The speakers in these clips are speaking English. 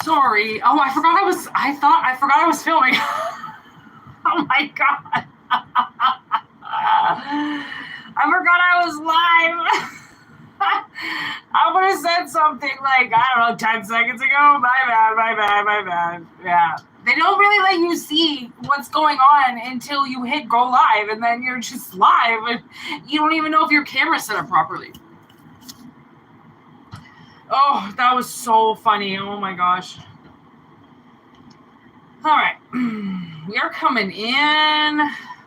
Sorry. Oh, I forgot I was filming. Oh my God. I forgot I was live. I would have said something like, I don't know, 10 seconds ago. My bad. Yeah. They don't really let you see what's going on until you hit go live, and then you're just live, and you don't even know if your camera's set up properly. Oh, that was so funny. Oh my gosh. All right. We are coming in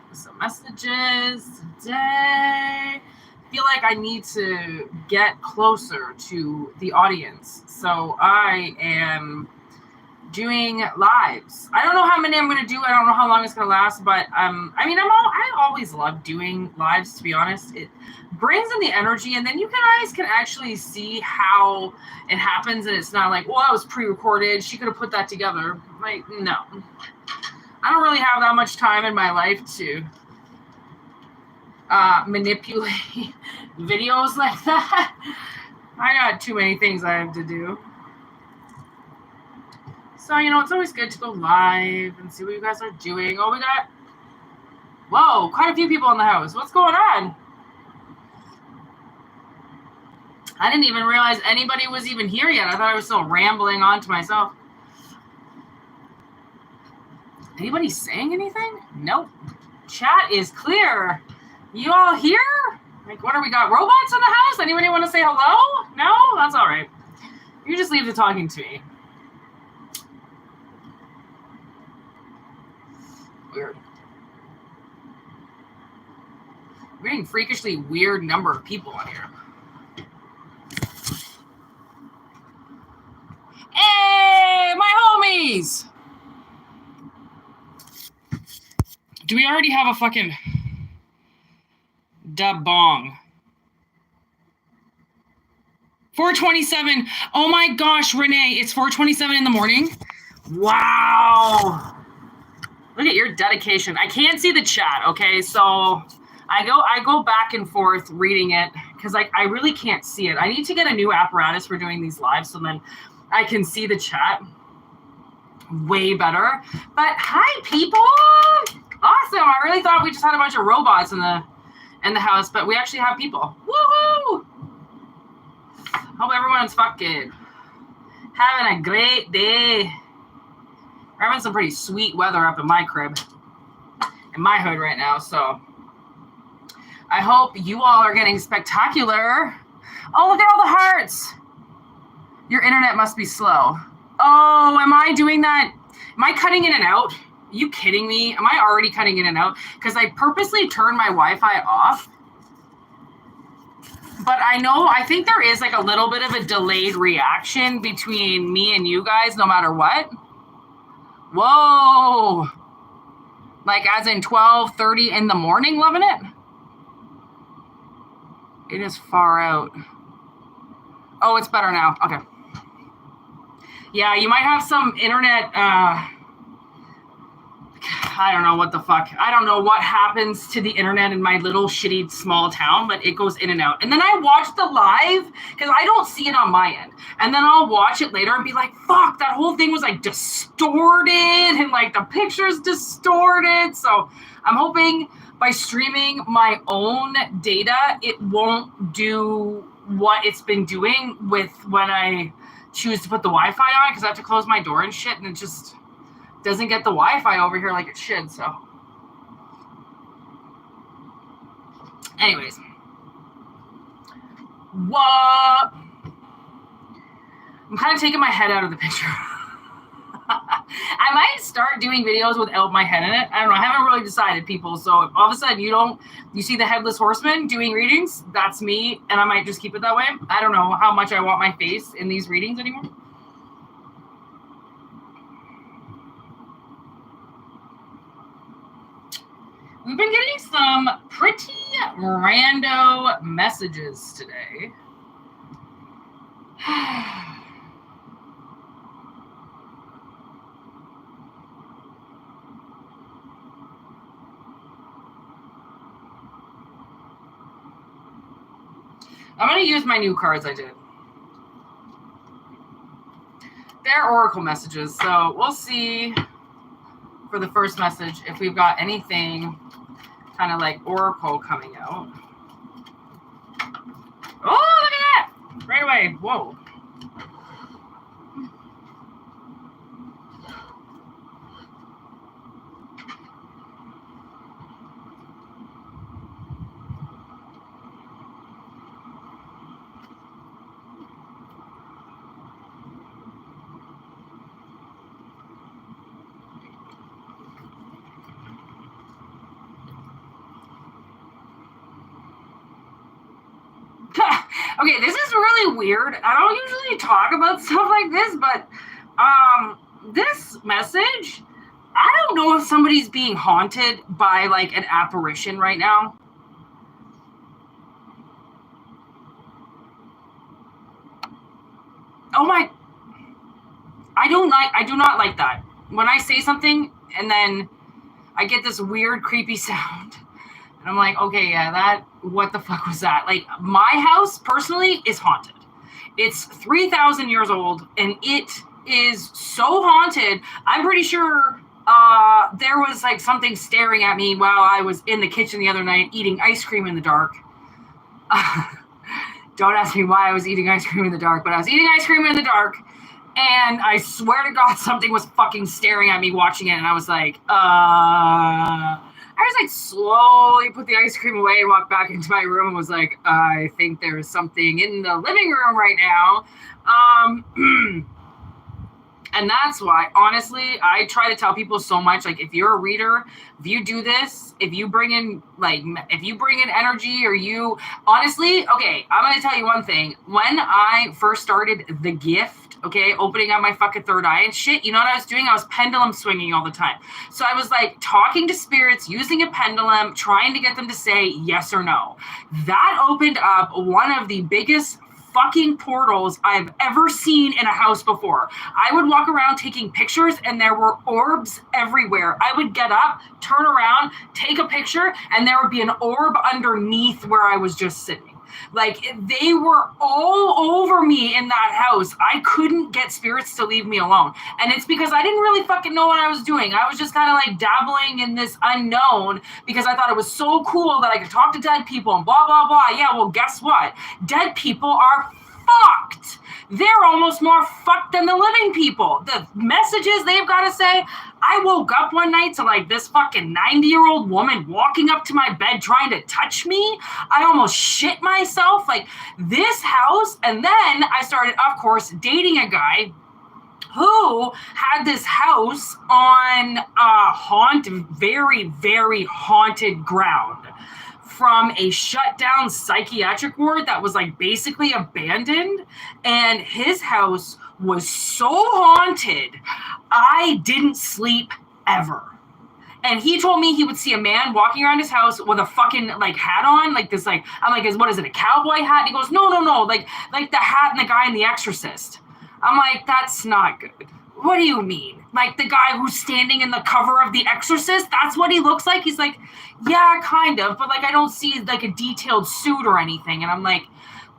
with some messages today. I feel like I need to get closer to the audience. So I am doing lives. I don't know how many I'm going to do. I don't know how long it's going to last, but I always love doing lives, to be honest. It brings in the energy, and then you guys can actually see how it happens, and it's not like, well, that was pre-recorded. She could have put that together. Like, no. I don't really have that much time in my life to manipulate videos like that. I got too many things I have to do. So, it's always good to go live and see what you guys are doing. Oh, whoa, quite a few people in the house. What's going on? I didn't even realize anybody was even here yet. I thought I was still rambling on to myself. Anybody saying anything? Nope. Chat is clear. You all here? Like, what do we got? Robots in the house? Anybody want to say hello? No? That's all right. You just leave the talking to me. Weird. We're getting freakishly weird number of people on here. Hey, my homies! Do we already have a fucking da bong? 4:27. Oh my gosh, Renee, it's 4:27 in the morning. Wow. Look at your dedication. I can't see the chat, okay? So I go back and forth reading it because I really can't see it. I need to get a new apparatus for doing these lives so then I can see the chat way better. But hi, people. Awesome. I really thought we just had a bunch of robots in the house, but we actually have people. Woohoo! Hope everyone's fucking having a great day. We're having some pretty sweet weather up in my crib, in my hood right now, so I hope you all are getting spectacular. Oh, look at all the hearts. Your internet must be slow. Oh, am I doing that? Am I cutting in and out? Are you kidding me? Am I already cutting in and out? Because I purposely turned my Wi-Fi off. But I think there is like a little bit of a delayed reaction between me and you guys, no matter what. Whoa. Like as in 12:30 in the morning, loving it? It is far out. Oh, it's better now. Okay. Yeah, you might have some internet, I don't know what the fuck. I don't know what happens to the internet in my little shitty small town, but it goes in and out. And then I watch the live because I don't see it on my end. And then I'll watch it later and be like, fuck, that whole thing was like distorted and like the picture's distorted. So I'm hoping by streaming my own data, it won't do what it's been doing with when I choose to put the Wi-Fi on because I have to close my door and shit, and it just doesn't get the Wi-Fi over here like it should. So anyways, what? I'm kind of taking my head out of the picture. I might start doing videos without my head in it. I don't know. I haven't really decided, people. So if all of a sudden you see the headless horseman doing readings, that's me, and I might just keep it that way. I don't know how much I want my face in these readings anymore. We've been getting some pretty rando messages today. I'm going to use my new cards I did. They're oracle messages, so we'll see for the first message if we've got anything kind of like oracle coming out. Oh, look at that! Right away. Whoa. Okay, this is really weird. I don't usually talk about stuff like this, but this message, I don't know if somebody's being haunted by like an apparition right now. Oh my, I do not like that. When I say something and then I get this weird creepy sound. And I'm like, okay, yeah, what the fuck was that? Like, my house, personally, is haunted. It's 3,000 years old, and it is so haunted. I'm pretty sure there was, like, something staring at me while I was in the kitchen the other night eating ice cream in the dark. Don't ask me why I was eating ice cream in the dark, but I was eating ice cream in the dark, and I swear to God, something was fucking staring at me watching it, and I was like, I just like slowly put the ice cream away and walked back into my room and was like, I think there's something in the living room right now. And that's why, honestly, I try to tell people so much, like, if you're a reader, if you do this, if you bring in energy, or you, honestly, okay, I'm going to tell you one thing. When I first started The Gift, okay, opening up my fucking third eye and shit, you know what I was doing? I was pendulum swinging all the time. So I was, like, talking to spirits, using a pendulum, trying to get them to say yes or no. That opened up one of the biggest fucking portals I've ever seen in a house before. I would walk around taking pictures and there were orbs everywhere. I would get up, turn around, take a picture, and there would be an orb underneath where I was just sitting. Like, they were all over me in that house. I couldn't get spirits to leave me alone. And it's because I didn't really fucking know what I was doing. I was just kind of like dabbling in this unknown because I thought it was so cool that I could talk to dead people and blah, blah, blah. Yeah, well, guess what? Dead people are fucked. They're almost more fucked than the living people. The messages they've got to say. I woke up one night to like this fucking 90-year-old woman walking up to my bed trying to touch me. I almost shit myself. Like, this house. And then I started, of course, dating a guy who had this house on very, very haunted ground from a shut down psychiatric ward that was like basically abandoned. And his house was so haunted, I didn't sleep ever. And he told me he would see a man walking around his house with a fucking like hat on, like this, like, I'm like, what is it, a cowboy hat? And he goes, no, like the hat and the guy in The Exorcist. I'm like, that's not good. What do you mean? Like the guy who's standing in the cover of The Exorcist? That's what he looks like? He's like, yeah, kind of, but like I don't see like a detailed suit or anything. And I'm like,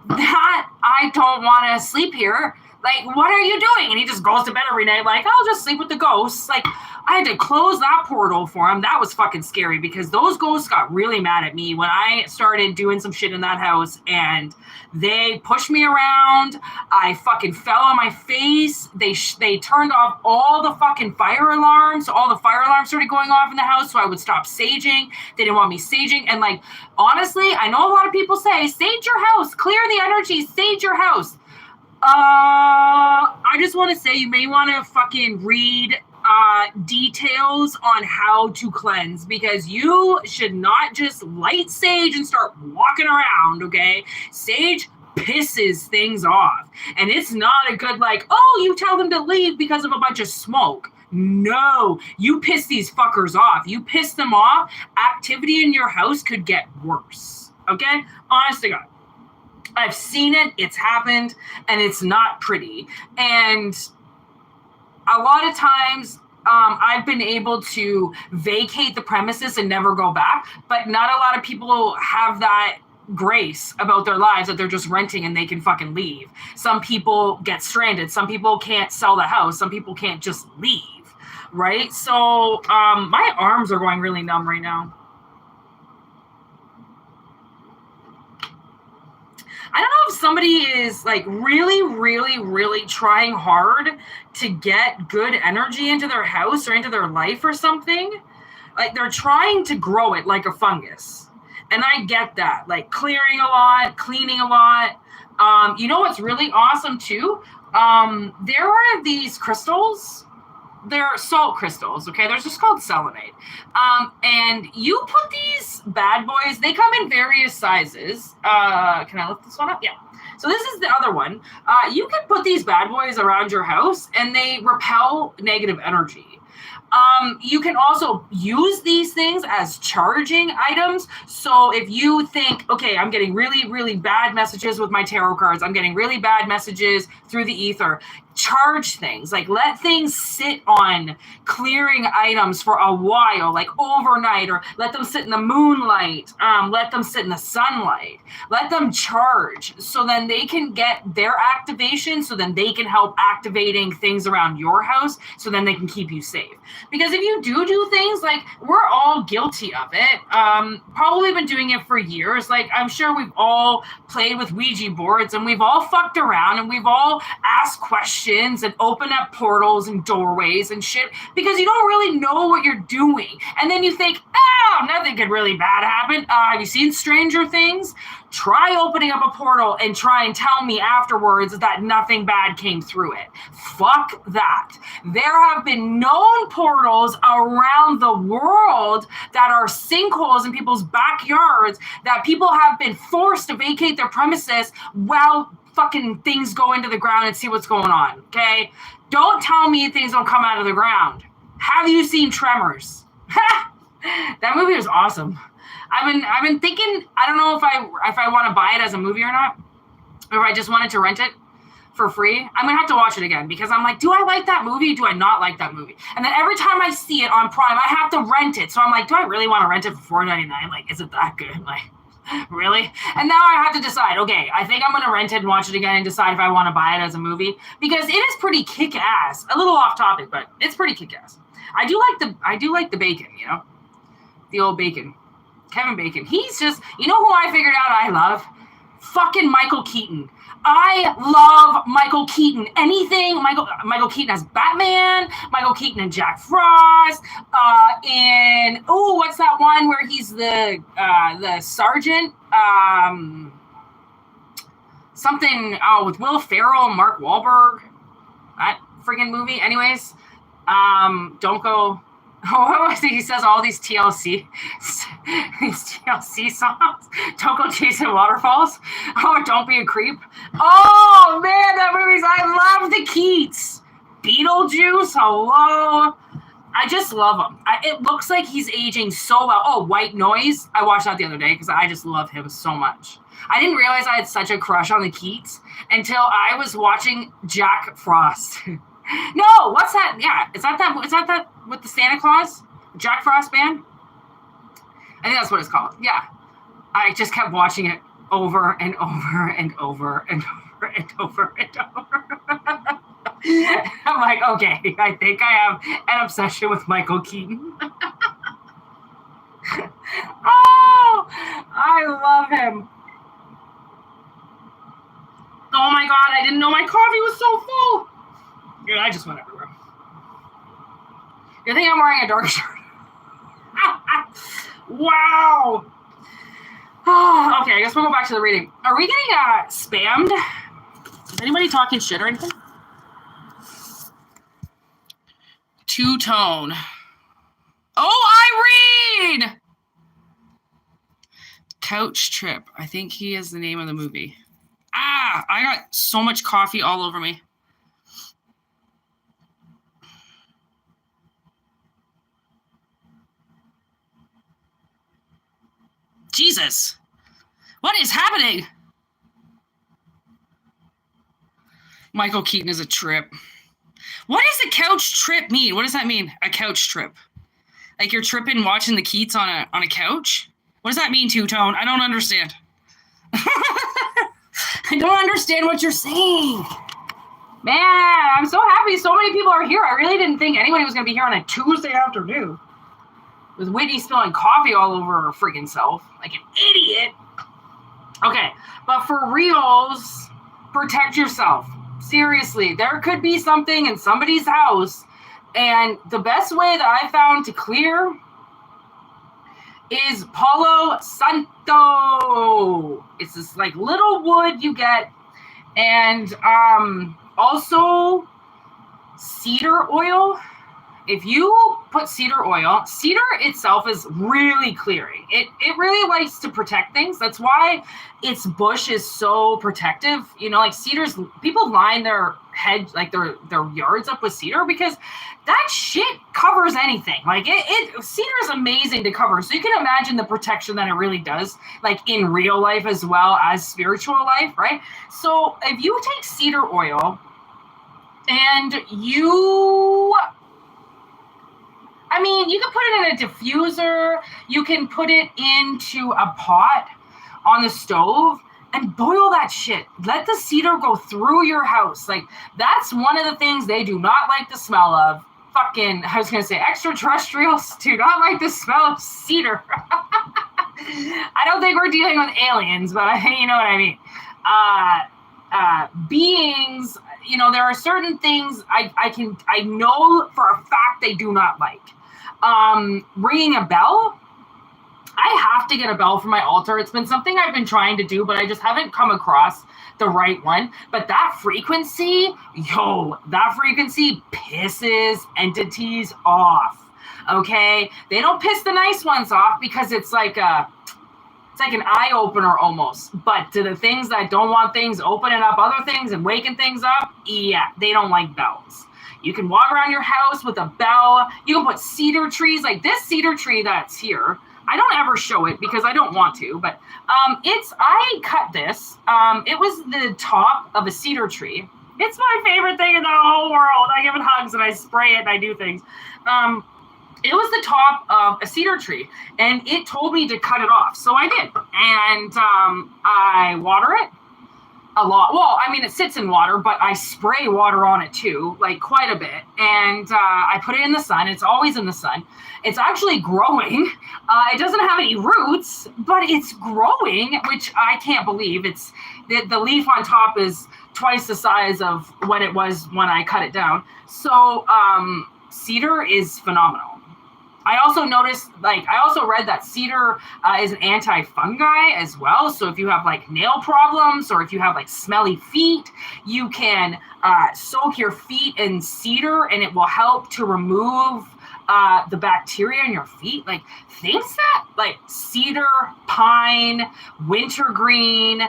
that, I don't want to sleep here. Like, what are you doing? And he just goes to bed every night like, I'll just sleep with the ghosts. Like, I had to close that portal for him. That was fucking scary because those ghosts got really mad at me when I started doing some shit in that house, and they pushed me around. I fucking fell on my face. They turned off all the fucking fire alarms. All the fire alarms started going off in the house, so I would stop saging. They didn't want me saging. And like, honestly, I know a lot of people say, sage your house, clear the energy, sage your house. I just want to say you may want to fucking read details on how to cleanse, because you should not just light sage and start walking around, okay? Sage pisses things off, and it's not a good like, oh, you tell them to leave because of a bunch of smoke. No, you piss these fuckers off. You piss them off, activity in your house could get worse, okay? Honest to God. I've seen it, it's happened, and it's not pretty. And a lot of times, I've been able to vacate the premises and never go back, but not a lot of people have that grace about their lives that they're just renting and they can fucking leave. Some people get stranded. Some people can't sell the house. Some people can't just leave, right? So my arms are going really numb right now. I don't know if somebody is like really, really, really trying hard to get good energy into their house or into their life or something. Like they're trying to grow it like a fungus. And I get that, like clearing a lot, cleaning a lot. You know what's really awesome too? There are these crystals. They're salt crystals, okay? They're just called selenite. And you put these bad boys, they come in various sizes. Can I lift this one up? Yeah. So this is the other one. You can put these bad boys around your house and they repel negative energy. You can also use these things as charging items. So if you think, okay, I'm getting really, really bad messages with my tarot cards, I'm getting really bad messages through the ether, charge things, like let things sit on clearing items for a while, like overnight, or let them sit in the moonlight, let them sit in the sunlight, let them charge so then they can get their activation, so then they can help activating things around your house, so then they can keep you safe. Because if you do things, like we're all guilty of it, probably been doing it for years. Like I'm sure we've all played with Ouija boards and we've all fucked around and we've all asked questions and open up portals and doorways and shit because you don't really know what you're doing. And then you think, oh, nothing could really bad happen. Have you seen Stranger Things? Try opening up a portal and try and tell me afterwards that nothing bad came through it. Fuck that. There have been known portals around the world that are sinkholes in people's backyards that people have been forced to vacate their premises while fucking things go into the ground and see what's going on, okay? Don't tell me things don't come out of the ground. Have you seen Tremors? That movie was awesome. I've been thinking, I don't know if I want to buy it as a movie or not, or if I just wanted to rent it for free. I'm going to have to watch it again because I'm like, do I like that movie? Do I not like that movie? And then every time I see it on Prime, I have to rent it. So I'm like, do I really want to rent it for $4.99? Like, is it that good? Like, really? And now I have to decide, okay, I think I'm going to rent it and watch it again and decide if I want to buy it as a movie because it is pretty kick-ass. A little off topic, but it's pretty kick-ass. I do like the bacon, you know? The old bacon. Kevin Bacon. He's just, you know who I figured out I love? Fucking Michael Keaton. I love Michael Keaton. Anything Michael Keaton as Batman, Michael Keaton and Jack Frost, what's that one where he's the sergeant? With Will Ferrell and Mark Wahlberg. That friggin' movie. Anyways, don't go. Oh, he says all these TLC songs. Don't go chasing waterfalls. Oh, don't be a creep. Oh man, that movie's. I love the Keats. Beetlejuice. Hello. I just love him. It looks like he's aging so well. Oh, White Noise. I watched that the other day because I just love him so much. I didn't realize I had such a crush on the Keats until I was watching Jack Frost. No, what's that? Yeah, is that with the Santa Claus? Jack Frost band? I think that's what it's called. Yeah. I just kept watching it over and over and over and over and over and over. I'm like, okay, I think I have an obsession with Michael Keaton. Oh, I love him. Oh my God, I didn't know my coffee was so full. Yeah, I just went everywhere. You think I'm wearing a dark shirt? Wow. Oh, okay, I guess we'll go back to the reading. Are we getting spammed? Is anybody talking shit or anything? Two-tone. Oh, Irene! Couch Trip. I think he is the name of the movie. I got so much coffee all over me. Jesus. What is happening? Michael Keaton is a trip. What does a couch trip mean? What does that mean? A couch trip. Like you're tripping watching the Keats on a couch? What does that mean, Two-Tone? I don't understand. I don't understand what you're saying. Man, I'm so happy so many people are here. I really didn't think anyone was going to be here on a Tuesday afternoon. With Whitney spilling coffee all over her freaking self. Like an idiot. Okay, but for reals, protect yourself. Seriously, there could be something in somebody's house. And the best way that I found to clear is Palo Santo. It's this like little wood you get. And also cedar oil. If you put cedar itself is really clearing. It really likes to protect things. That's why its bush is so protective. You know, like cedars, people line their hedge, like their yards up with cedar because that shit covers anything. Like cedar is amazing to cover. So you can imagine the protection that it really does, like in real life as well as spiritual life, right? So if you take cedar oil and you can put it in a diffuser, you can put it into a pot on the stove and boil that shit. Let the cedar go through your house. Like, that's one of the things they do not like the smell of. Extraterrestrials do not like the smell of cedar. I don't think we're dealing with aliens, but you know what I mean. Beings, you know, there are certain things I know for a fact they do not like. Ringing a bell. I have to get a bell for my altar. It's been something I've been trying to do, but I just haven't come across the right one. But that frequency pisses entities off. Okay? They don't piss the nice ones off because it's like an eye opener almost. But to the things that don't want things opening up other things and waking things up, yeah, they don't like bells. You can walk around your house with a bell. You can put cedar trees, like this cedar tree that's here. I don't ever show it because I don't want to, but I cut this. It was the top of a cedar tree. It's my favorite thing in the whole world. I give it hugs and I spray it and I do things. It was the top of a cedar tree, and it told me to cut it off. So I did. And I water it a lot. Well, I mean, it sits in water, but I spray water on it too, like quite a bit. And I put it in the sun. It's always in the sun. It's actually growing. It doesn't have any roots, but it's growing, which I can't believe. It's the leaf on top is twice the size of what it was when I cut it down. So cedar is phenomenal. I also read that cedar is an anti-fungi as well. So if you have like nail problems or if you have like smelly feet, you can soak your feet in cedar and it will help to remove the bacteria in your feet. Like things that like cedar, pine, wintergreen,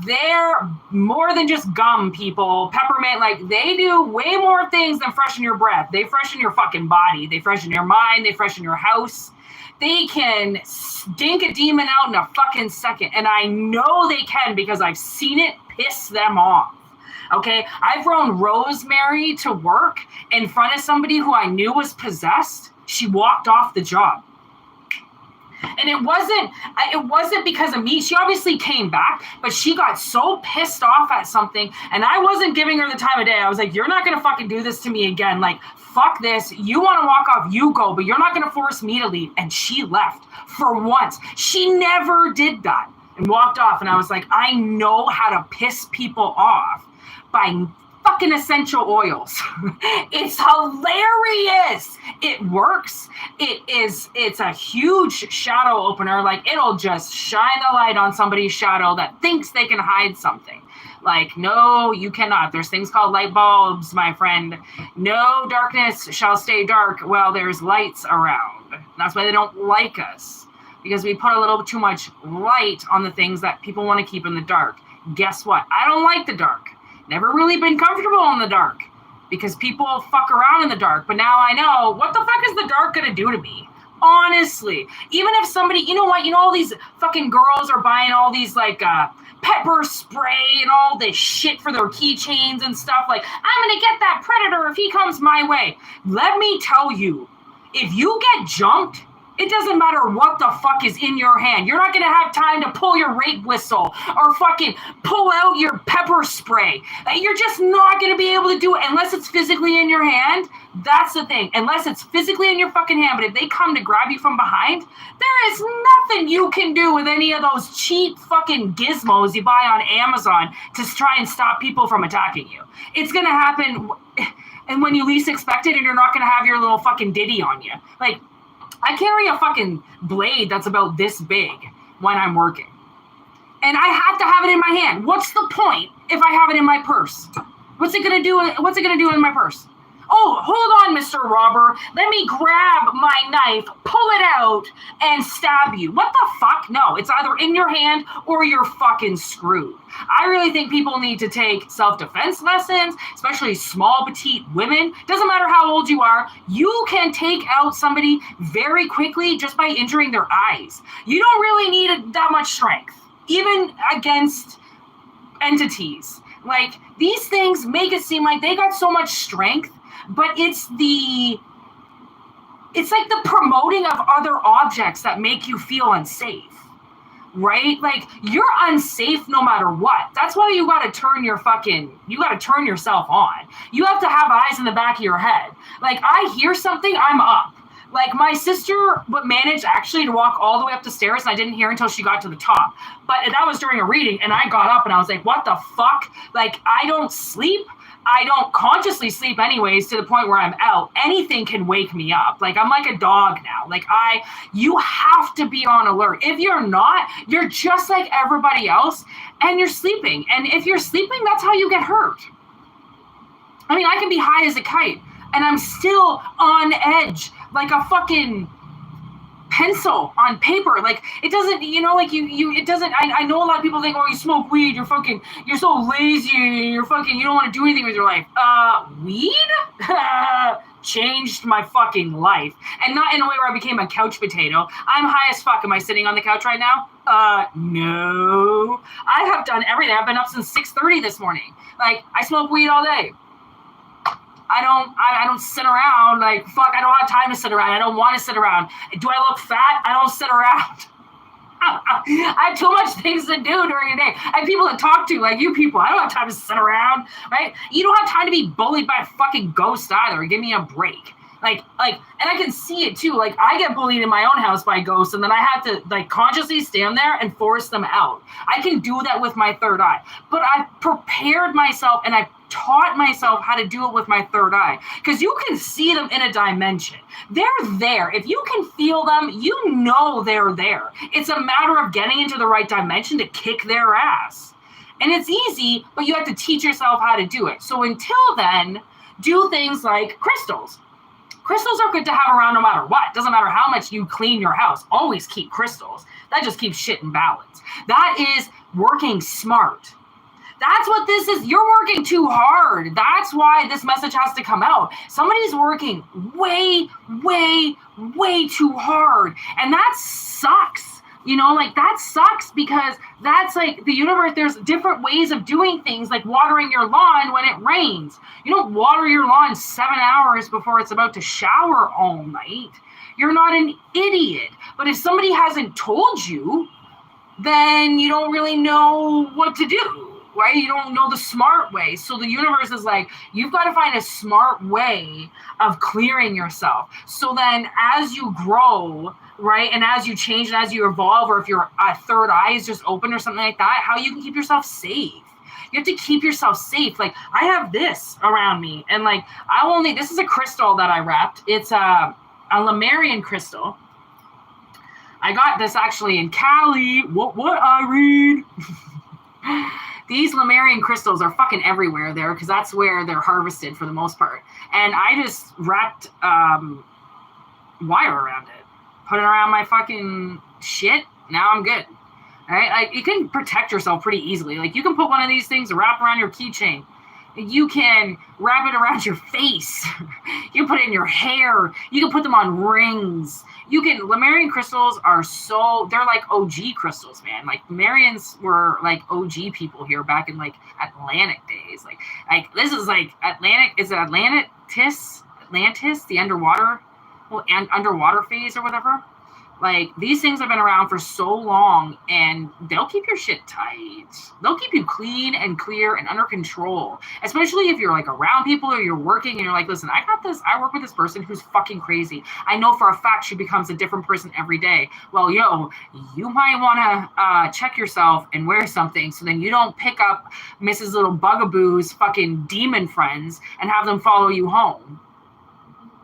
they're more than just gum, people. Peppermint, like they do way more things than freshen your breath. They freshen your fucking body. They freshen your mind. They freshen your house. They can stink a demon out in a fucking second. And I know they can because I've seen it piss them off. Okay, I've thrown rosemary to work in front of somebody who I knew was possessed. She walked off the job. And it wasn't because of me. She obviously came back, but she got so pissed off at something, and I wasn't giving her the time of day. I was like, you're not going to fucking do this to me again. Like, fuck this. You want to walk off, you go, but you're not going to force me to leave. And she left for once. She never did that and walked off. And I was like, I know how to piss people off by fucking essential oils. It's hilarious. It works. It's a huge shadow opener. Like it'll just shine the light on somebody's shadow that thinks they can hide something. Like, no, you cannot. There's things called light bulbs, my friend. No darkness shall stay dark while there's lights around. That's why they don't like us, because we put a little too much light on the things that people want to keep in the dark. Guess what? I don't like the dark. Never really been comfortable in the dark because people fuck around in the dark. But now I know, what the fuck is the dark going to do to me? Honestly, even if somebody, you know what, all these fucking girls are buying all these like pepper spray and all this shit for their keychains and stuff. Like, I'm going to get that predator if he comes my way. Let me tell you, if you get jumped, It doesn't matter what the fuck is in your hand. You're not going to have time to pull your rape whistle or fucking pull out your pepper spray. You're just not going to be able to do it unless it's physically in your hand. That's the thing. Unless it's physically in your fucking hand. But if they come to grab you from behind, there is nothing you can do with any of those cheap fucking gizmos you buy on Amazon to try and stop people from attacking you. It's going to happen and when you least expect it, and you're not going to have your little fucking ditty on you. Like, I carry a fucking blade that's about this big when I'm working. And I have to have it in my hand. What's the point if I have it in my purse? What's it gonna do? What's it gonna do in my purse? Oh, hold on, Mr. Robber. Let me grab my knife, pull it out, and stab you. What the fuck? No, it's either in your hand or you're fucking screwed. I really think people need to take self-defense lessons, especially small, petite women. Doesn't matter how old you are. You can take out somebody very quickly just by injuring their eyes. You don't really need that much strength, even against entities. Like, these things make it seem like they got so much strength, but it's like the promoting of other objects that make you feel unsafe, right? Like, you're unsafe no matter what. That's why you got to turn yourself on. You have to have eyes in the back of your head. Like, I hear something, I'm up. Like, my sister managed actually to walk all the way up the stairs, and I didn't hear until she got to the top. But that was during a reading, and I got up, and I was like, what the fuck? Like, I don't sleep. I don't consciously sleep anyways, to the point where I'm out. Anything can wake me up. Like, I'm like a dog now. Like, you have to be on alert. If you're not, you're just like everybody else, and you're sleeping. And if you're sleeping, that's how you get hurt. I mean, I can be high as a kite, and I'm still on edge, like a fucking pencil on paper. Like, it doesn't, it doesn't, I know a lot of people think, oh, you smoke weed, you're so lazy, you don't want to do anything with your life. Weed changed my fucking life. And not in a way where I became a couch potato. I'm high as fuck. Am I sitting on the couch right now? No. I have done everything. I've been up since 6:30 this morning. Like, I smoke weed all day. I don't sit around. Like, fuck, I don't have time to sit around. I don't want to sit around. Do I look fat? I don't sit around. I have too much things to do during the day. I have people to talk to, like you people. I don't have time to sit around, right? You don't have time to be bullied by a fucking ghost either. Give me a break. Like, and I can see it too. Like, I get bullied in my own house by ghosts, and then I have to, like, consciously stand there and force them out. I can do that with my third eye. But I've prepared myself, and I've taught myself how to do it with my third eye. Because you can see them in a dimension. They're there. If you can feel them, you know they're there. It's a matter of getting into the right dimension to kick their ass. And it's easy, but you have to teach yourself how to do it. So until then, do things like crystals. Crystals are good to have around no matter what. Doesn't matter how much you clean your house. Always keep crystals. That just keeps shit in balance. That is working smart. That's what this is. You're working too hard. That's why this message has to come out. Somebody's working way, way, way too hard. And that sucks. That sucks, because that's like the universe. There's different ways of doing things, like watering your lawn when it rains. You don't water your lawn 7 hours before it's about to shower all night. You're not an idiot. But if somebody hasn't told you, then you don't really know what to do, right? You don't know the smart way. So the universe is like, you've got to find a smart way of clearing yourself. So then as you grow, right, and as you change and as you evolve, or if your third eye is just open or something like that, how you can keep yourself safe. You have to keep yourself safe. Like, I have this around me, and like, this is a crystal that I wrapped. It's a Lemurian crystal. I got this actually in Cali. What I read? These Lemurian crystals are fucking everywhere there, because that's where they're harvested for the most part. And I just wrapped wire around it. Put it around my fucking shit. Now I'm good. All right? Like, you can protect yourself pretty easily. Like, you can put one of these things wrap around your keychain. You can wrap it around your face. You can put it in your hair. You can put them on rings. Lemurian crystals they're like OG crystals, man. Like, Lemurians were like OG people here back in like Atlantic days. Like this is like Atlantis, the underwater, and underwater phase or whatever. Like, these things have been around for so long, and they'll keep your shit tight. They'll keep you clean and clear and under control, especially if you're like around people or you're working and you're like, listen, I got this. I work with this person who's fucking crazy. I know for a fact she becomes a different person every day. Well, yo, you might want to check yourself and wear something so then you don't pick up Mrs. Little Bugaboo's fucking demon friends and have them follow you home.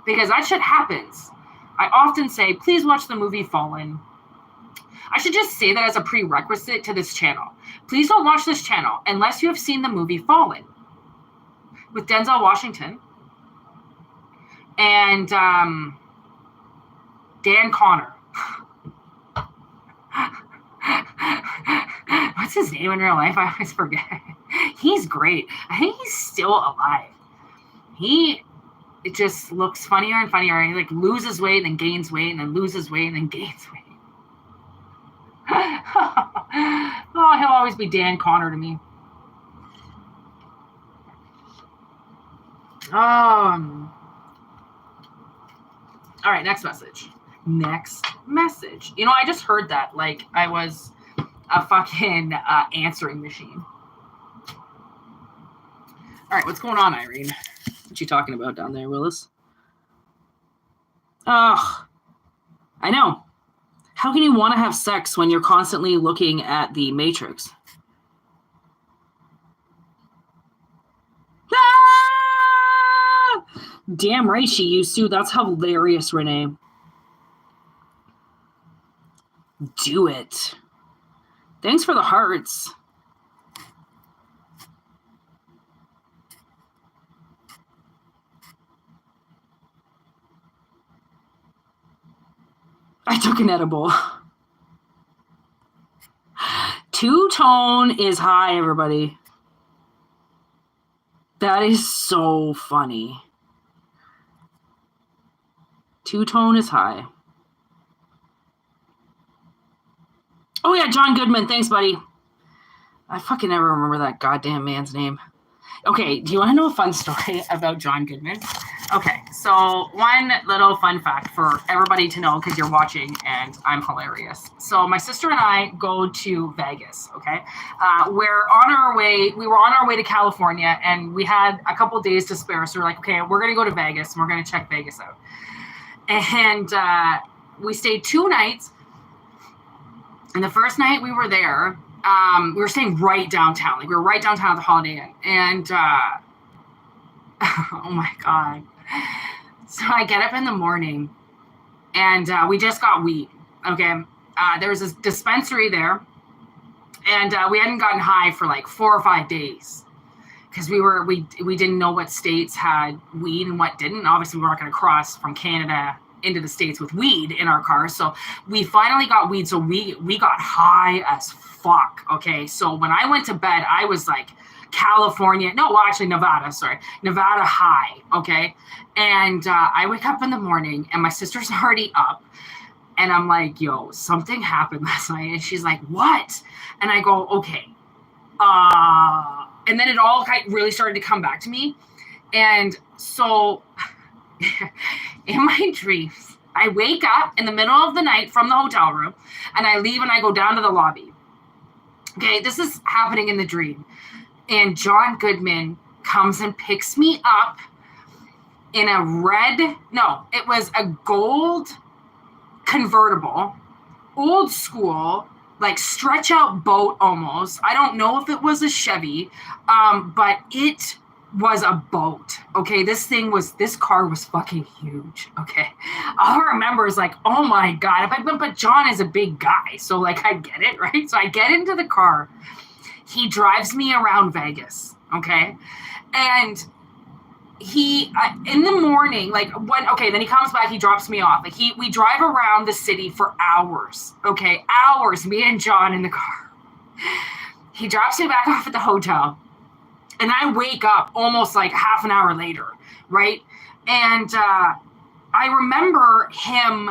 Because that shit happens. I often say, please watch the movie Fallen. I should just say that as a prerequisite to this channel. Please don't watch this channel unless you have seen the movie Fallen with Denzel Washington and Dan Connor. What's his name in real life? I always forget. He's great. I think he's still alive. It just looks funnier and funnier. He like loses weight and then gains weight and then loses weight and then gains weight. Oh, he'll always be Dan Connor to me. All right, next message. Next message. You know, I just heard that like I was a fucking answering machine. All right, what's going on, Irene? What you talking about down there, Willis? Ugh. I know. How can you want to have sex when you're constantly looking at the Matrix? Ah! Damn right she used to. That's hilarious, Renee. Do it. Thanks for the hearts. I took an edible. Two-tone is high, everybody. That is so funny. Two-tone is high. Oh, yeah, John Goodman. Thanks, buddy. I fucking never remember that goddamn man's name. Okay, do you want to know a fun story about John Goodman? Okay, so one little fun fact for everybody to know because you're watching and I'm hilarious. So my sister and I go to Vegas, okay? We were on our way to California and we had a couple days to spare. So we're like, okay, we're going to go to Vegas and we're going to check Vegas out. And we stayed 2 nights. And the first night we were there, we were staying right downtown. Like we were right downtown at the Holiday Inn. And oh my God. So I get up in the morning and we just got weed. Okay. There was this dispensary there and we hadn't gotten high for like 4 or 5 days because we didn't know what states had weed and what didn't. Obviously we weren't going to cross from Canada into the States with weed in our car. So we finally got weed. So we got high as fuck. Okay. So when I went to bed, I was like Nevada high. Okay. And I wake up in the morning and my sister's already up and I'm like, yo, something happened last night. And she's like, what? And I go, okay. And then it all really started to come back to me. And so in my dreams, I wake up in the middle of the night from the hotel room and I leave and I go down to the lobby. Okay, this is happening in the dream. And John Goodman comes and picks me up in it was a gold convertible, old school, like stretch out boat almost. I don't know if it was a Chevy, but it was a boat. Okay, this car was fucking huge. Okay, all I remember is like, oh my God, but John is a big guy, so like I get it, right? So I get into the car. He drives me around Vegas, okay, and he in the morning, then he comes back, he drops me off. Like we drive around the city for hours, okay, hours. Me and John in the car. He drops me back off at the hotel. And I wake up almost like half an hour later, right? And I remember him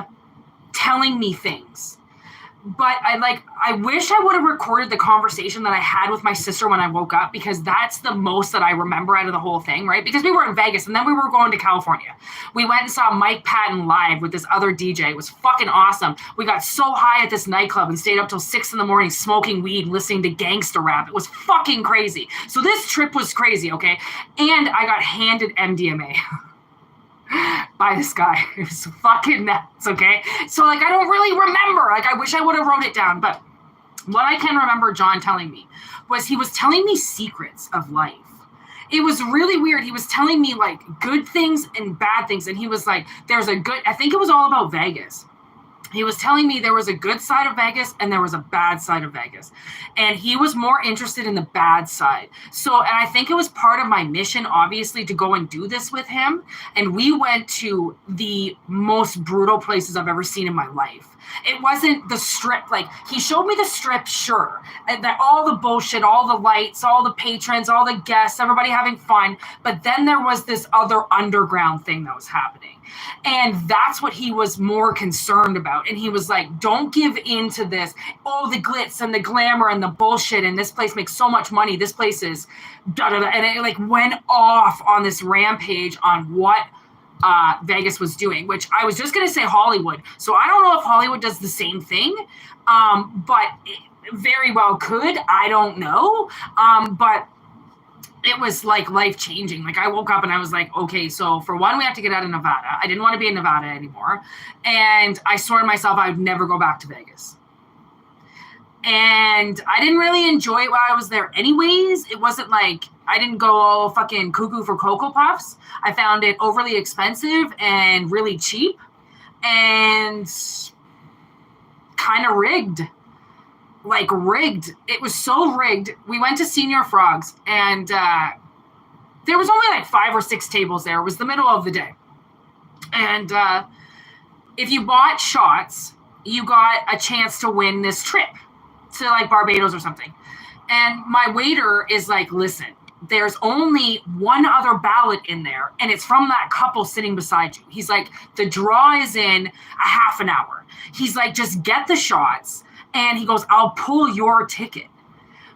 telling me things. but I wish I would have recorded the conversation that I had with my sister when I woke up, because that's the most that I remember out of the whole thing, right? Because we were in Vegas and then we were going to California. We went and saw Mike Patton live with this other DJ. It was fucking awesome. We got so high at this nightclub and stayed up till 6 a.m. smoking weed, listening to gangster rap. It was fucking crazy. So this trip was crazy, okay? And I got handed MDMA. By this guy. It was fucking nuts, okay? So, I don't really remember. I wish I would have wrote it down. But what I can remember John telling me was he was telling me secrets of life. It was really weird. He was telling me, good things and bad things. And he was like, there's a good... I think it was all about Vegas. He was telling me there was a good side of Vegas and there was a bad side of Vegas. And he was more interested in the bad side. So, and I think it was part of my mission, obviously, to go and do this with him. And we went to the most brutal places I've ever seen in my life. It wasn't the strip. He showed me the strip, sure. And that all the bullshit, all the lights, all the patrons, all the guests, everybody having fun. But then there was this other underground thing that was happening. And that's what he was more concerned about. And he was like, don't give in to this. Oh, the glitz and the glamour and the bullshit. And this place makes so much money. This place is da-da-da. And it went off on this rampage on what Vegas was doing, which I was just going to say Hollywood. So I don't know if Hollywood does the same thing, but it very well could. I don't know. But it was life-changing. I woke up and I was like, okay, so for one, we have to get out of Nevada. I didn't want to be in Nevada anymore. And I swore to myself I would never go back to Vegas. And I didn't really enjoy it while I was there anyways. It wasn't I didn't go all fucking cuckoo for Cocoa Puffs. I found it overly expensive and really cheap and kind of rigged. Rigged. It was so rigged. We went to Senior Frogs and there was only 5 or 6 tables there. It was the middle of the day. And if you bought shots, you got a chance to win this trip to Barbados or something. And my waiter is listen, there's only one other ballot in there, and it's from that couple sitting beside you. He's like, the draw is in a half an hour. He's like, just get the shots. And he goes, I'll pull your ticket,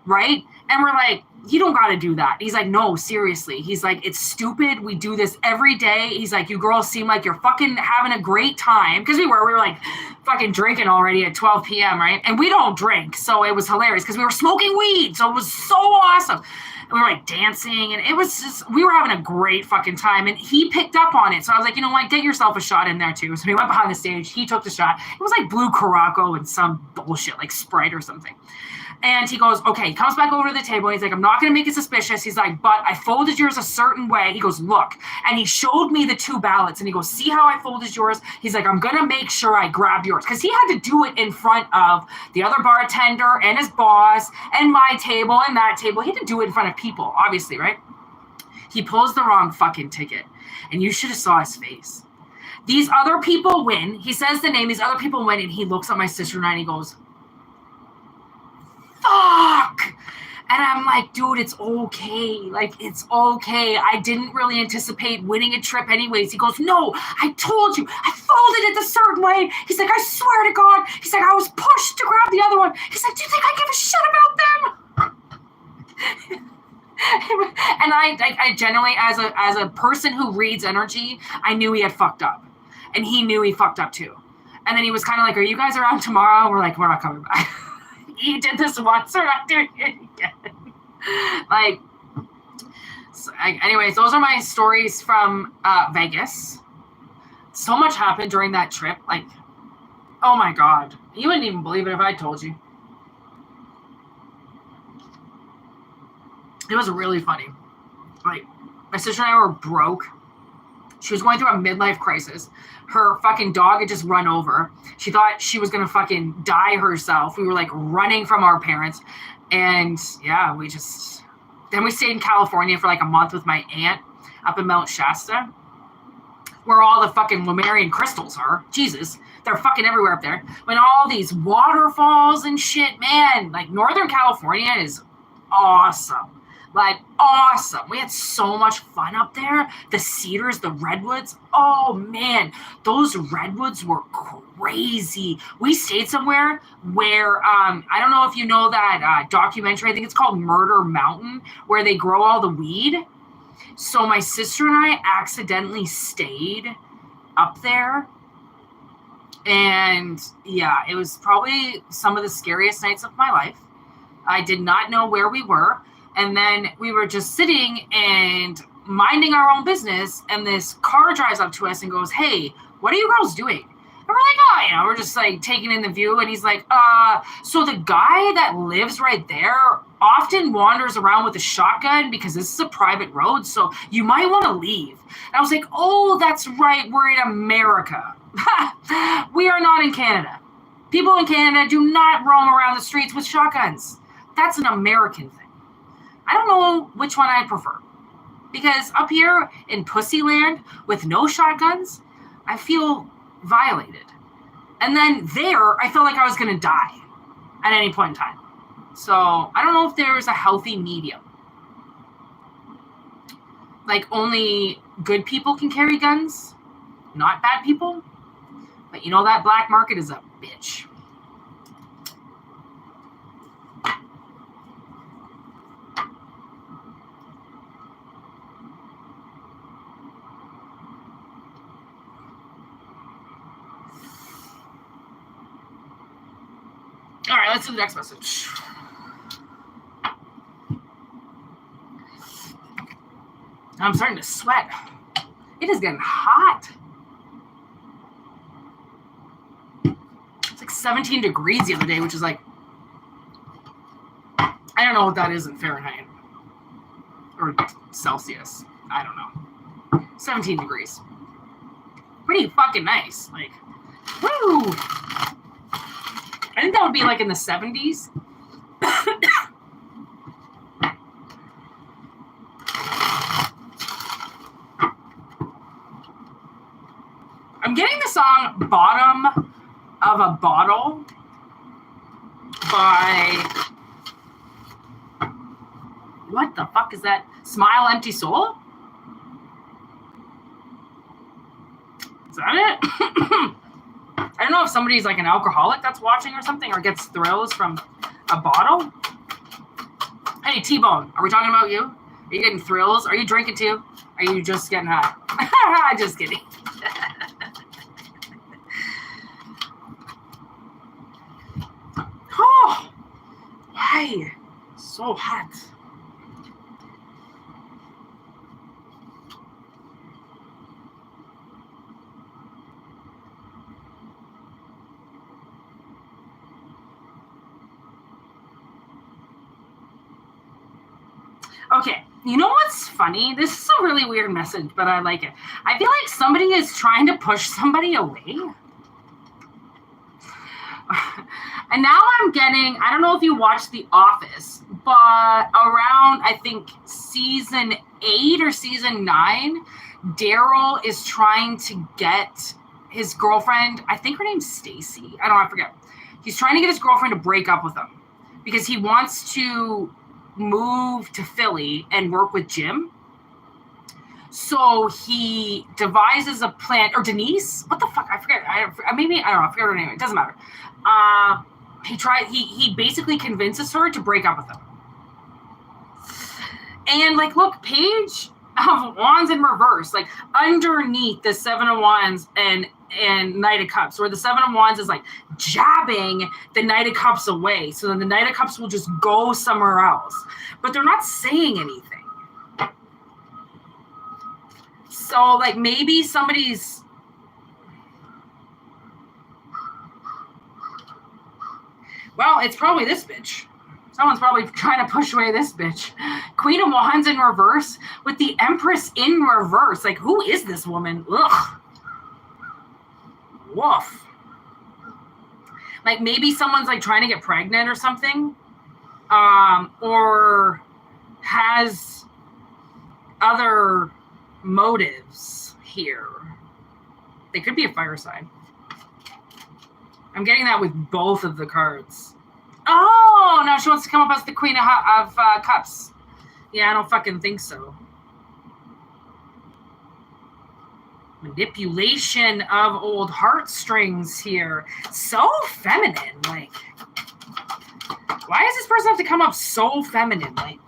right? And we're like, you don't got to do that. He's like, no, seriously. He's like, it's stupid. We do this every day. He's like, you girls seem like you're fucking having a great time. Because we were fucking drinking already at 12 p.m., right? And we don't drink. So it was hilarious because we were smoking weed. So it was so awesome. And we were dancing, and it was just, we were having a great fucking time. And he picked up on it. So I was like, you know what, get yourself a shot in there too. So we went behind the stage. He took the shot. It was Blue Caraco and some bullshit, Sprite or something. And he goes, okay, he comes back over to the table. He's like, I'm not going to make it suspicious. He's like, but I folded yours a certain way. He goes, look. And he showed me the 2 ballots. And he goes, see how I folded yours? He's like, I'm going to make sure I grab yours. Because he had to do it in front of the other bartender and his boss and my table and that table. He had to do it in front of people, obviously, right? He pulls the wrong fucking ticket. And you should have saw his face. These other people win. He says the name. These other people win. And he looks at my sister and I and he goes, fuck. And I'm like, dude, it's okay. It's okay. I didn't really anticipate winning a trip anyways. He goes, no, I told you. I folded it a certain way. He's like, I swear to God. He's like, I was pushed to grab the other one. He's like, do you think I give a shit about them? And I generally, as a person who reads energy, I knew he had fucked up. And he knew he fucked up too. And then he was kind of like, are you guys around tomorrow? We're like, we're not coming back. He did this once, we're not doing it again. Anyways, those are my stories from Vegas. So much happened during that trip. Oh my God. You wouldn't even believe it if I told you. It was really funny. My sister and I were broke. She was going through a midlife crisis. Her fucking dog had just run over. She thought she was going to fucking die herself. We were running from our parents. And yeah, then we stayed in California for a month with my aunt up in Mount Shasta, where all the fucking Lemurian crystals are. Jesus, they're fucking everywhere up there. When all these waterfalls and shit, man, Northern California is awesome. Like, awesome. We had so much fun up there. The cedars, the redwoods. Oh, man. Those redwoods were crazy. We stayed somewhere where, I don't know if you know that documentary. I think it's called Murder Mountain, where they grow all the weed. So my sister and I accidentally stayed up there. And, yeah, it was probably some of the scariest nights of my life. I did not know where we were. And then we were just sitting and minding our own business. And this car drives up to us and goes, "Hey, what are you girls doing?" And we're like, "Oh, you know, we're just like taking in the view." And he's like, so the guy that lives right there often wanders around with a shotgun because this is a private road. So you might want to leave." And I was like, "Oh, that's right. We're in America." We are not in Canada. People in Canada do not roam around the streets with shotguns. That's an American thing. I don't know which one I prefer. Because up here in Pussyland with no shotguns, I feel violated. And then there, I felt like I was going to die at any point in time. So I don't know if there's a healthy medium. Like only good people can carry guns, not bad people. But you know that black market is a bitch. All right, let's do the next message. I'm starting to sweat. It is getting hot. It's like 17 degrees the other day, which is like, I don't know what that is in Fahrenheit or Celsius. I don't know. 17 degrees. Pretty fucking nice. Like, woo! I think that would be like in the 70s. I'm getting the song Bottom of a Bottle by... What the fuck is that? Smile Empty Soul? Is that it? I don't know if somebody's like an alcoholic that's watching or something or gets thrills from a bottle. Hey, T-Bone, are we talking about you? Are you getting thrills? Are you drinking too? Are you just getting high? Just kidding. Oh, why? So hot. Okay, you know what's funny? This is a really weird message, but I like it. I feel like somebody is trying to push somebody away. And now I'm getting, I don't know if you watched The Office, but around, I think, season 8 or season 9, Daryl is trying to get his girlfriend, I think her name's Stacy. I forget. He's trying to get his girlfriend to break up with him because he wants to move to Philly and work with Jim. So he devises a plan, or Denise, what the fuck? I forget. I don't know. I forget her name. It doesn't matter. He basically convinces her to break up with him. And like, look, Page of Wands in reverse, like underneath the Seven of Wands and Knight of Cups, where the Seven of Wands is like jabbing the Knight of Cups away. So then the Knight of Cups will just go somewhere else. But they're not saying anything. So like maybe somebody's... Well, it's probably this bitch. Someone's probably trying to push away this bitch. Queen of Wands in reverse with the Empress in reverse. Like, who is this woman? Ugh. Woof. Like, maybe someone's, like, trying to get pregnant or something. Or has other motives here. They could be a fire sign. I'm getting that with both of the cards. Oh, now she wants to come up as the Queen of Cups. Yeah, I don't fucking think so. Manipulation of old heartstrings here. So feminine. Like, why does this person have to come up so feminine? Like,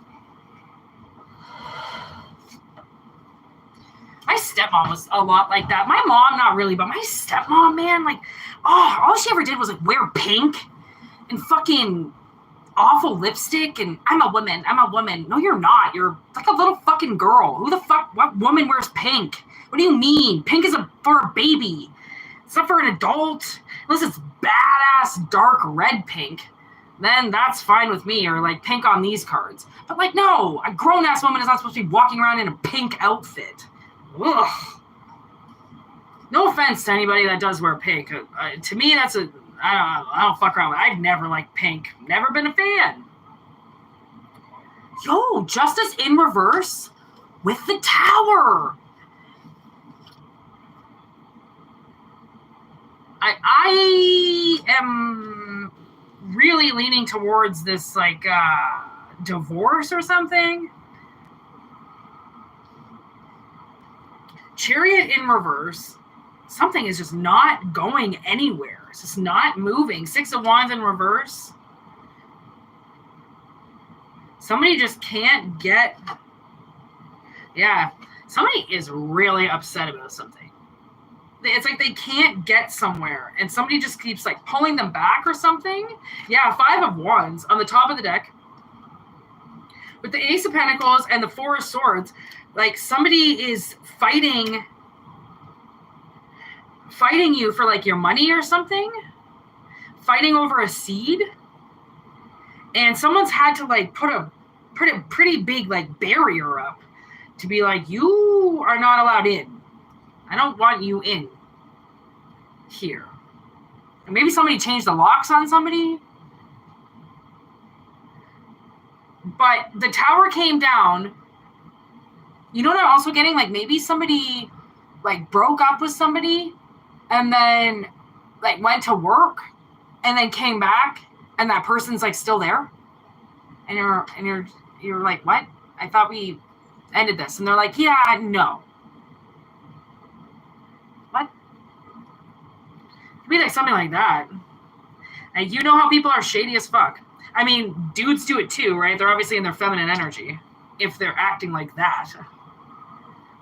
my stepmom was a lot like that. My mom, not really, but my stepmom, man, like, oh, all she ever did was like wear pink and fucking awful lipstick. And I'm a woman. No, you're not. You're like a little fucking girl. Who the fuck? What woman wears pink? What do you mean? Pink is for a baby. It's not for an adult. Unless it's badass dark red pink, then that's fine with me. Or like pink on these cards. But like, no, a grown ass woman is not supposed to be walking around in a pink outfit. Ugh. No offense to anybody that does wear pink. To me, that's a I don't fuck around with it. I've never liked pink. Never been a fan. Yo, Justice in reverse with the Tower. I am really leaning towards this like divorce or something. Chariot in reverse. Something is just not going anywhere. It's just not moving. 6 of Wands in reverse. Somebody just can't get... Yeah. Somebody is really upset about something. It's like they can't get somewhere. And somebody just keeps like pulling them back or something. Yeah, 5 of Wands on the top of the deck. With the Ace of Pentacles and the 4 of Swords. Like somebody is fighting you for like your money or something, fighting over a seed, and someone's had to like put a pretty big like barrier up to be like, you are not allowed in. I don't want you in here. And maybe somebody changed the locks on somebody, but the Tower came down. You know what I'm also getting? Like maybe somebody like broke up with somebody and then like went to work and then came back and that person's like still there. And you're like, what? I thought we ended this. And they're like, yeah, no. What? It'd be like something like that. And you know how people are shady as fuck. I mean, dudes do it too, right? They're obviously in their feminine energy. If they're acting like that.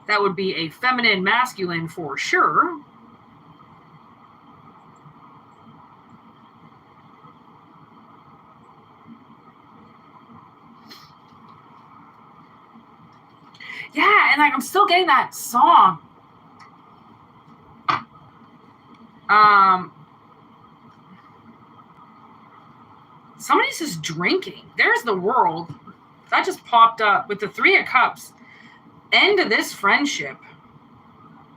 That would be a feminine masculine for sure. Yeah, and like I'm still getting that song. Somebody's just drinking. There's the World. That just popped up with the 3 of Cups. End of this friendship.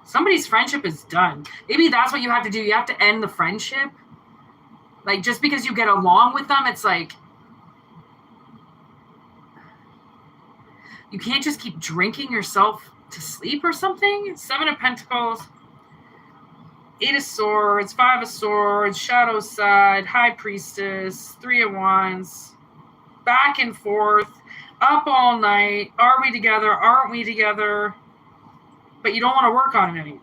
Somebody's friendship is done. Maybe that's what you have to do. You have to end the friendship. Like, just because you get along with them, it's like... You can't just keep drinking yourself to sleep or something. 7 of Pentacles. 8 of Swords. 5 of Swords. Shadow side. High Priestess. 3 of Wands. Back and forth. Up all night. Are we together? Aren't we together? But you don't want to work on it anymore.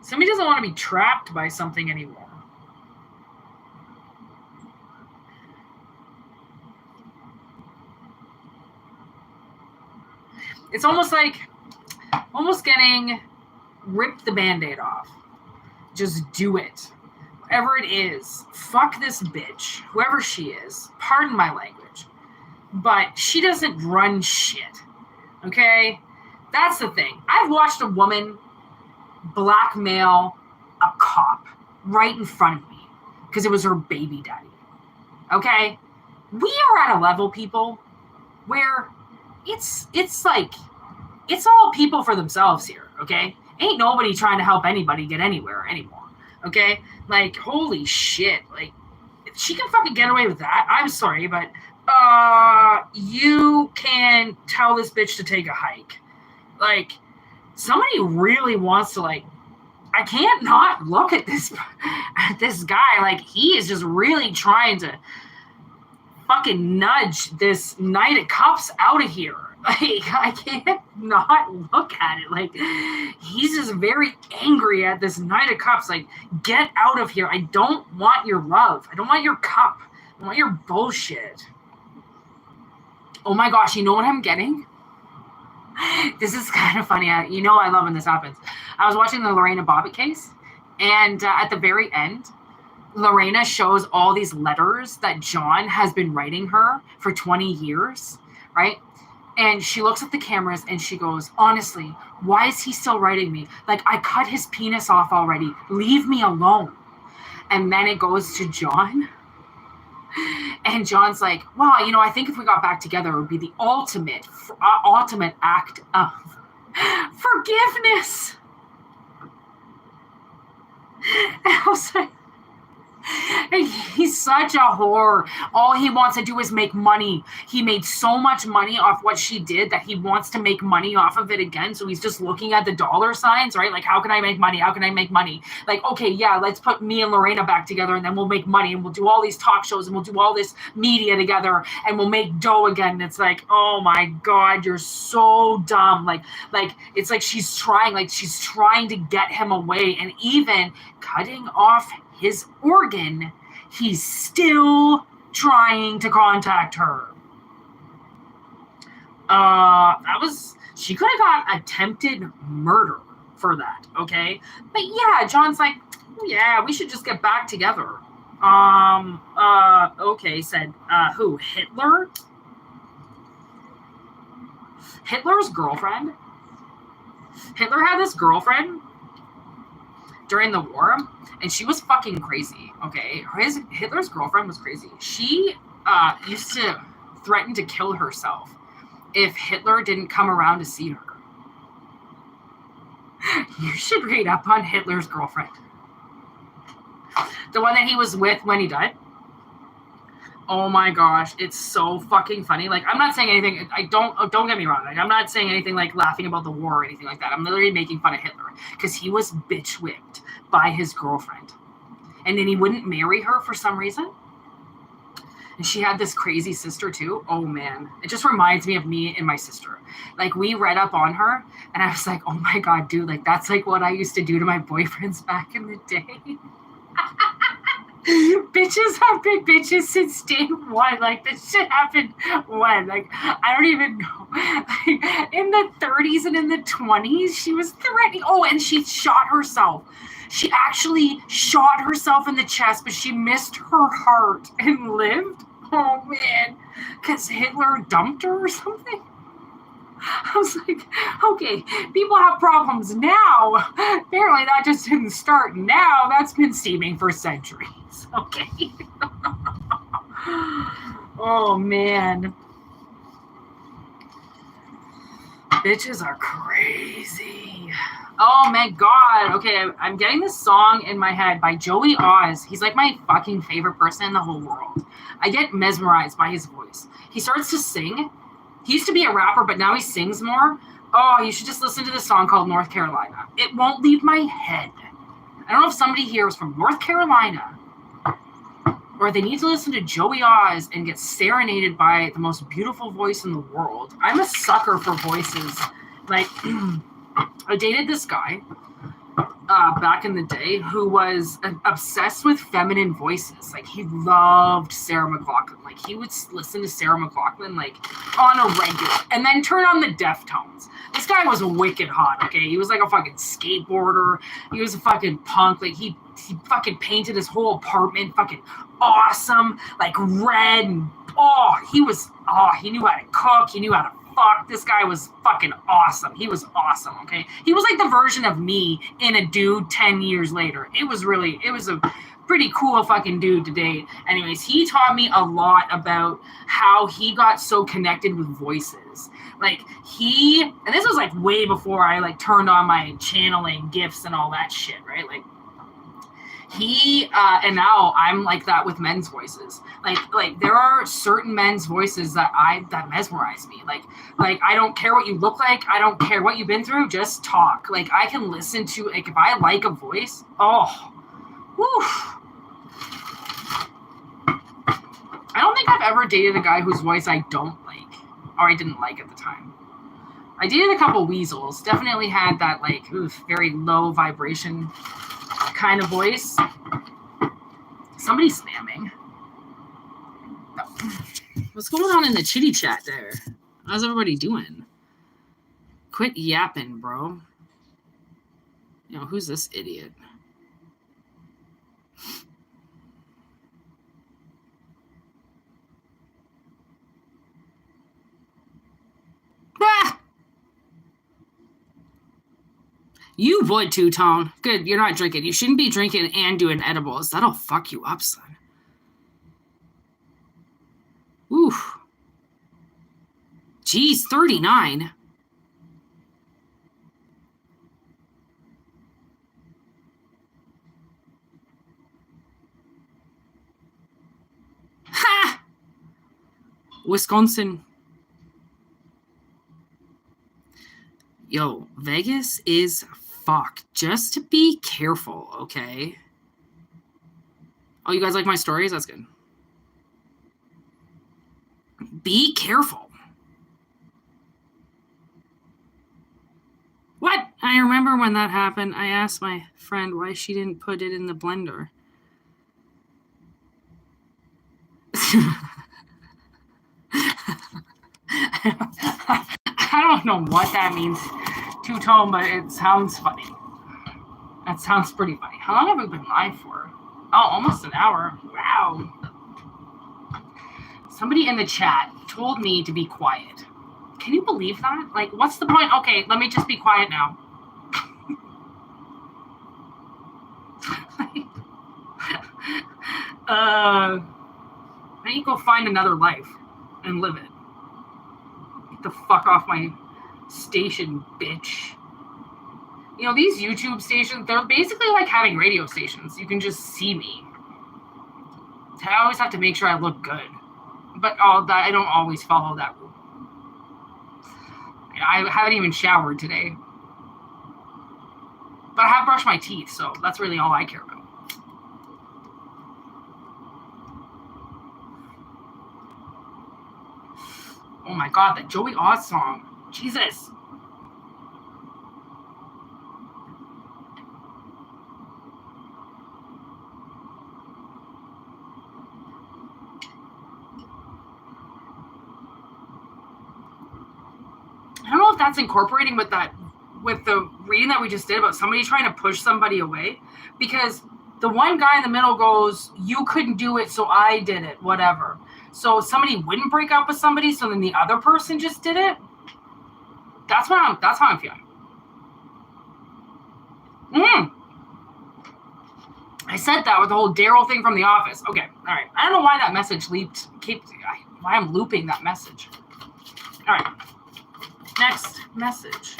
Somebody doesn't want to be trapped by something anymore. It's almost like, almost getting, rip the Band-Aid off. Just do it. Whatever it is, fuck this bitch, whoever she is, pardon my language, but she doesn't run shit, okay? That's the thing. I've watched a woman blackmail a cop right in front of me because it was her baby daddy, okay? We are at a level, people, where it's like, it's all people for themselves here, okay? Ain't nobody trying to help anybody get anywhere anymore, okay? Like, holy shit. Like, if she can fucking get away with that, I'm sorry, but you can tell this bitch to take a hike. Like, somebody really wants to, like, I can't not look at this guy. Like, he is just really trying to fucking nudge this Knight of Cups out of here. Like, I can't not look at it. Like, he's just very angry at this Knight of Cups. Like, get out of here. I don't want your love. I don't want your cup. I want your bullshit. Oh my gosh, you know what I'm getting? This is kind of funny. You know I love when this happens. I was watching the Lorena Bobbitt case, and at the very end, Lorena shows all these letters that John has been writing her for 20 years, right? And she looks at the cameras and she goes, honestly, why is he still writing me? Like, I cut his penis off already. Leave me alone. And then it goes to John. And John's like, well, you know, I think if we got back together, it would be the ultimate act of forgiveness. And I was like, he's such a whore. All he wants to do is make money. He made so much money off what she did that he wants to make money off of it again. So he's just looking at the dollar signs, right? Like, how can I make money? How can I make money? Like, okay, yeah, let's put me and Lorena back together and then we'll make money and we'll do all these talk shows and we'll do all this media together and we'll make dough again. And it's like, oh my God, you're so dumb. Like it's like she's trying to get him away, and even cutting off his organ, he's still trying to contact her. She could have got attempted murder for that, okay? But yeah, John's like, yeah, we should just get back together. Okay, said, who, Hitler? Hitler's girlfriend? Hitler had this girlfriend during the war, and she was fucking crazy, okay? Hitler's girlfriend was crazy. She used to threaten to kill herself if Hitler didn't come around to see her. You should read up on Hitler's girlfriend. The one that he was with when he died. Oh my gosh, it's so fucking funny. Like, I'm not saying anything. Don't get me wrong. Like, I'm not saying anything like laughing about the war or anything like that. I'm literally making fun of Hitler because he was bitch whipped by his girlfriend, and then he wouldn't marry her for some reason. And she had this crazy sister too. Oh man, it just reminds me of me and my sister. Like, we read up on her, and I was like, oh my God, dude, like that's like what I used to do to my boyfriends back in the day. Bitches have been bitches since day one. Like, this shit happened when? Like, I don't even know. Like, in the 30s and in the 20s, she was threatening. Oh, and she shot herself. She actually shot herself in the chest, but she missed her heart and lived. Oh, man. Because Hitler dumped her or something? I was like, okay, people have problems now. Apparently that just didn't start now. That's been steaming for centuries. Okay. Oh, man. Bitches are crazy. Oh, my God. Okay, I'm getting this song in my head by Joey Oz. He's like my fucking favorite person in the whole world. I get mesmerized by his voice. He starts to sing. He used to be a rapper, but now he sings more. Oh, you should just listen to this song called North Carolina. It won't leave my head. I don't know if somebody here is from North Carolina, or they need to listen to Joey Oz and get serenaded by the most beautiful voice in the world. I'm a sucker for voices. Like, I dated this guy back in the day who was obsessed with feminine voices. Like, he loved Sarah McLachlan. Like, he would listen to Sarah McLachlan like on a regular, and then turn on the Deftones. This guy was wicked hot. Okay, he was like a fucking skateboarder. He was a fucking punk. Like, he fucking painted his whole apartment fucking awesome, like red. And he knew how to cook. He knew how to fuck. This guy was fucking awesome. He was awesome, okay? He was like the version of me in a dude 10 years later. It was a pretty cool fucking dude to date. Anyways, he taught me a lot about how he got so connected with voices. Like, and this was like way before I like turned on my channeling gifts and all that shit, right? Like, and now I'm like that with men's voices. Like there are certain men's voices that mesmerize me. Like I don't care what you look like. I don't care what you've been through. Just talk. Like, I can listen to, like, if I like a voice, I don't think I've ever dated a guy whose voice I don't like, or I didn't like at the time. I dated a couple weasels. Definitely had that, like, very low vibration kind of voice. Somebody's spamming. What's going on in the chitty chat there? How's everybody doing? Quit yapping, bro. You know, who's this idiot? Ah! You would too, Tone. Good, you're not drinking. You shouldn't be drinking and doing edibles. That'll fuck you up, son. Oof. Geez, 39. Ha! Wisconsin. Yo, Vegas is fucked. Just be careful, okay? Oh, you guys like my stories? That's good. Be careful. What? I remember when that happened. I asked my friend why she didn't put it in the blender. I don't know what that means, two-tone, but it sounds funny. That sounds pretty funny. How long have we been live for? Oh, almost an hour. Wow. Somebody in the chat told me to be quiet. Can you believe that? Like, what's the point? Okay, let me just be quiet now. I need to go find another life and live it. Get the fuck off my station, bitch. You know, these YouTube stations, they're basically like having radio stations. You can just see me. I always have to make sure I look good. But I don't always follow that rule. I haven't even showered today. But I have brushed my teeth, so that's really all I care about. Oh my god, that Joey Oz song. Jesus. I don't know if that's incorporating with the reading that we just did about somebody trying to push somebody away, because the one guy in the middle goes, you couldn't do it, so I did it, whatever. So somebody wouldn't break up with somebody, so then the other person just did it. That's how I'm feeling. I said that with the whole Daryl thing from The Office. Okay, all right. I don't know why that message leaped. Why I'm looping that message. All right. Next message.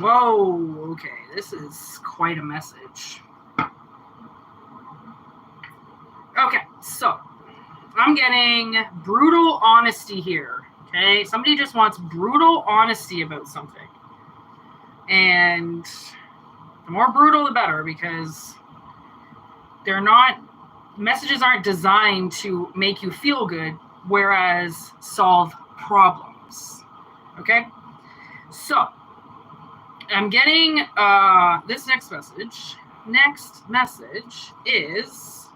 Whoa, okay, this is quite a message. Okay, so I'm getting brutal honesty here, okay? Somebody just wants brutal honesty about something. And the more brutal, the better, because messages aren't designed to make you feel good, whereas solve problems, okay? So I'm getting this next message. Next message is,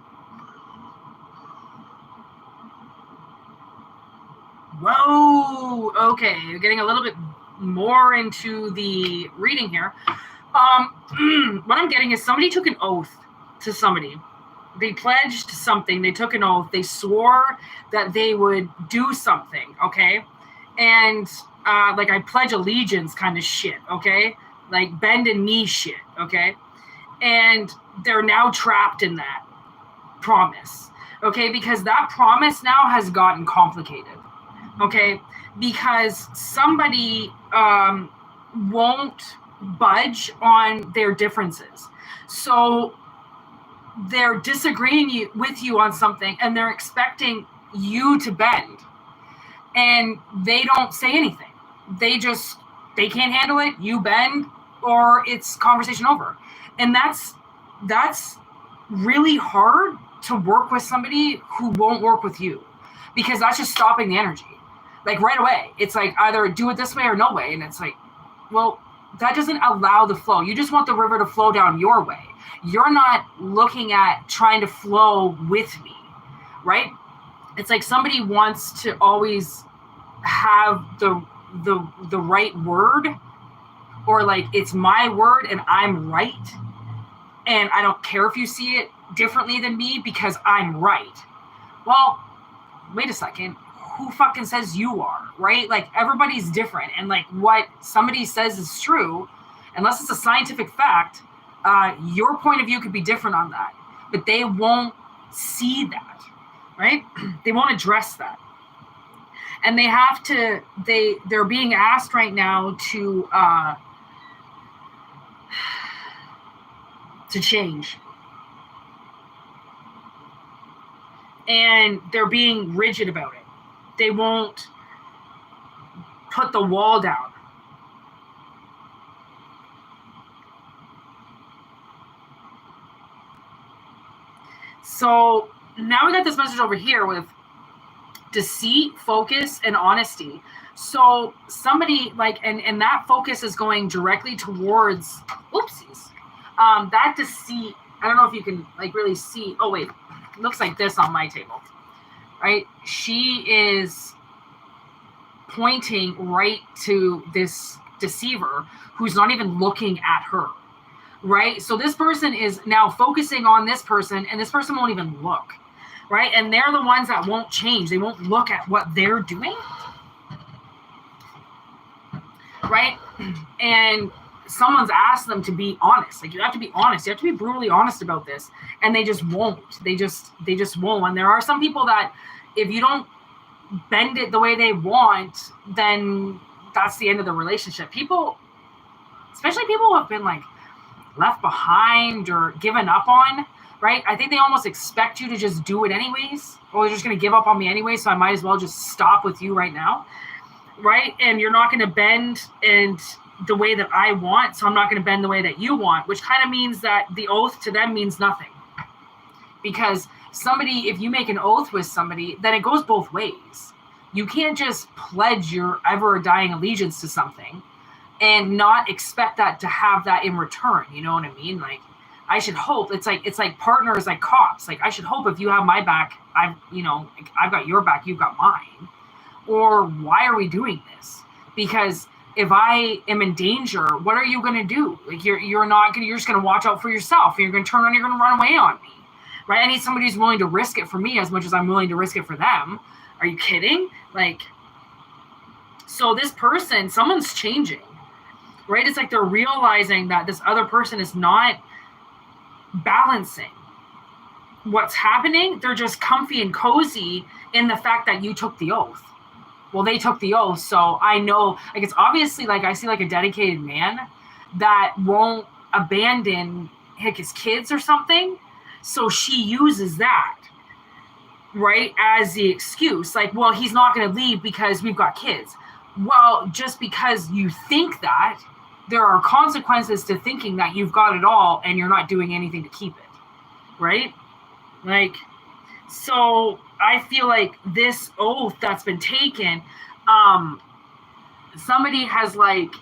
whoa, okay, you're getting a little bit more into the reading here. What I'm getting is somebody took an oath to somebody. They pledged something, they took an oath, they swore that they would do something, okay? And like I pledge allegiance kind of shit, okay? Like bend and knee shit, okay? And they're now trapped in that promise, okay? Because that promise now has gotten complicated, okay? Because somebody won't budge on their differences. So they're disagreeing with you on something and they're expecting you to bend. And they don't say anything. They can't handle it. You bend or it's conversation over. And that's really hard to work with somebody who won't work with you, because that's just stopping the energy. Like right away, it's like either do it this way or no way. And it's like, well, that doesn't allow the flow. You just want the river to flow down your way. You're not looking at trying to flow with me, right? It's like somebody wants to always have the right word, or like it's my word and I'm right. And I don't care if you see it differently than me because I'm right. Well, wait a second. Who fucking says you are, right? Like everybody's different. And like what somebody says is true, unless it's a scientific fact, your point of view could be different on that. But they won't see that, right? They won't address that. And they have to, they're being asked right now to change. And they're being rigid about it. They won't put the wall down. So now we got this message over here with deceit, focus, and honesty. So somebody like, and that focus is going directly towards, oopsies, that deceit. I don't know if you can like really see. Oh wait, it looks like this on my table, right? She is pointing right to this deceiver who's not even looking at her, right? So this person is now focusing on this person, and this person won't even look. Right? And they're the ones that won't change. They won't look at what they're doing. Right? And someone's asked them to be honest. Like, you have to be honest. You have to be brutally honest about this. And they just won't. They just won't. And there are some people that if you don't bend it the way they want, then that's the end of the relationship. People, especially people who have been like left behind or given up on, right? I think they almost expect you to just do it anyways. Or you're just going to give up on me anyway, so I might as well just stop with you right now, right? And you're not going to bend and the way that I want, so I'm not going to bend the way that you want, which kind of means that the oath to them means nothing. Because somebody, if you make an oath with somebody, then it goes both ways. You can't just pledge your ever-dying allegiance to something and not expect that to have that in return. You know what I mean? Like, I should hope it's like partners, like cops. Like I should hope if you have my back, I've got your back, you've got mine. Or why are we doing this? Because if I am in danger, what are you going to do? Like you're just going to watch out for yourself. You're going to turn on, you're going to run away on me, right? I need somebody who's willing to risk it for me as much as I'm willing to risk it for them. Are you kidding? Like, so this person, someone's changing, right? It's like they're realizing that this other person is not balancing what's happening. They're just comfy and cozy in the fact that you took the oath. Well, they took the oath, so I know, like, it's obviously like I see like a dedicated man that won't abandon like his kids or something. So she uses that, right, as the excuse. Like, well, he's not going to leave because we've got kids. Well, just because you think that, there are consequences to thinking that you've got it all and you're not doing anything to keep it, right? Like, so I feel like this oath that's been taken, somebody has like,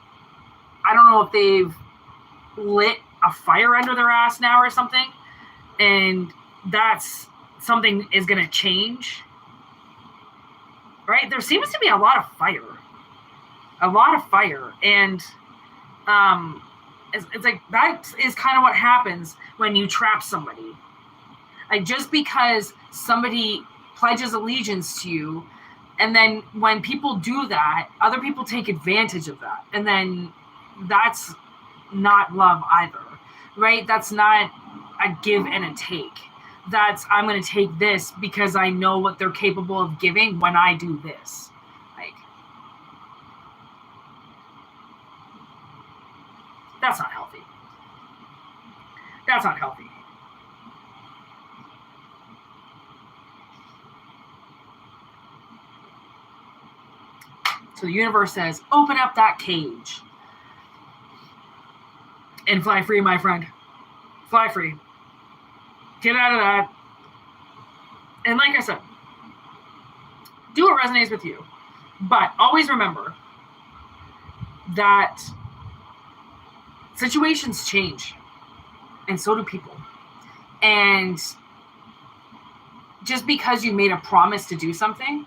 I don't know if they've lit a fire under their ass now or something, and that's something is going to change, right? There seems to be a lot of fire, and it's like that is kind of what happens when you trap somebody. Like, just because somebody pledges allegiance to you And then when people do that, other people take advantage of that. And then that's not love either, right? That's not a give and a take. That's, I'm going to take this because I know what they're capable of giving when I do this. Like, that's not healthy. That's not healthy. So the universe says, open up that cage and fly free, my friend. Fly free. Get out of that. And like I said, do what resonates with you. But always remember that situations change. And so do people. And just because you made a promise to do something,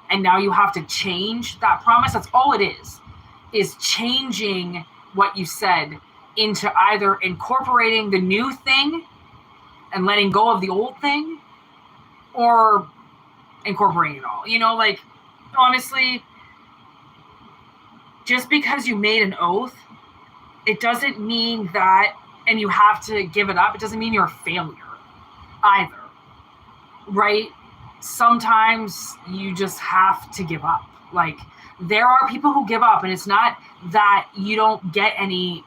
and now you have to change that promise, that's all it is changing what you said into either incorporating the new thing and letting go of the old thing, or incorporating it all. You know, like, honestly, just because you made an oath, it doesn't mean that, and you have to give it up, it doesn't mean you're a failure either, right? Sometimes you just have to give up. Like, there are people who give up, and it's not that you don't get any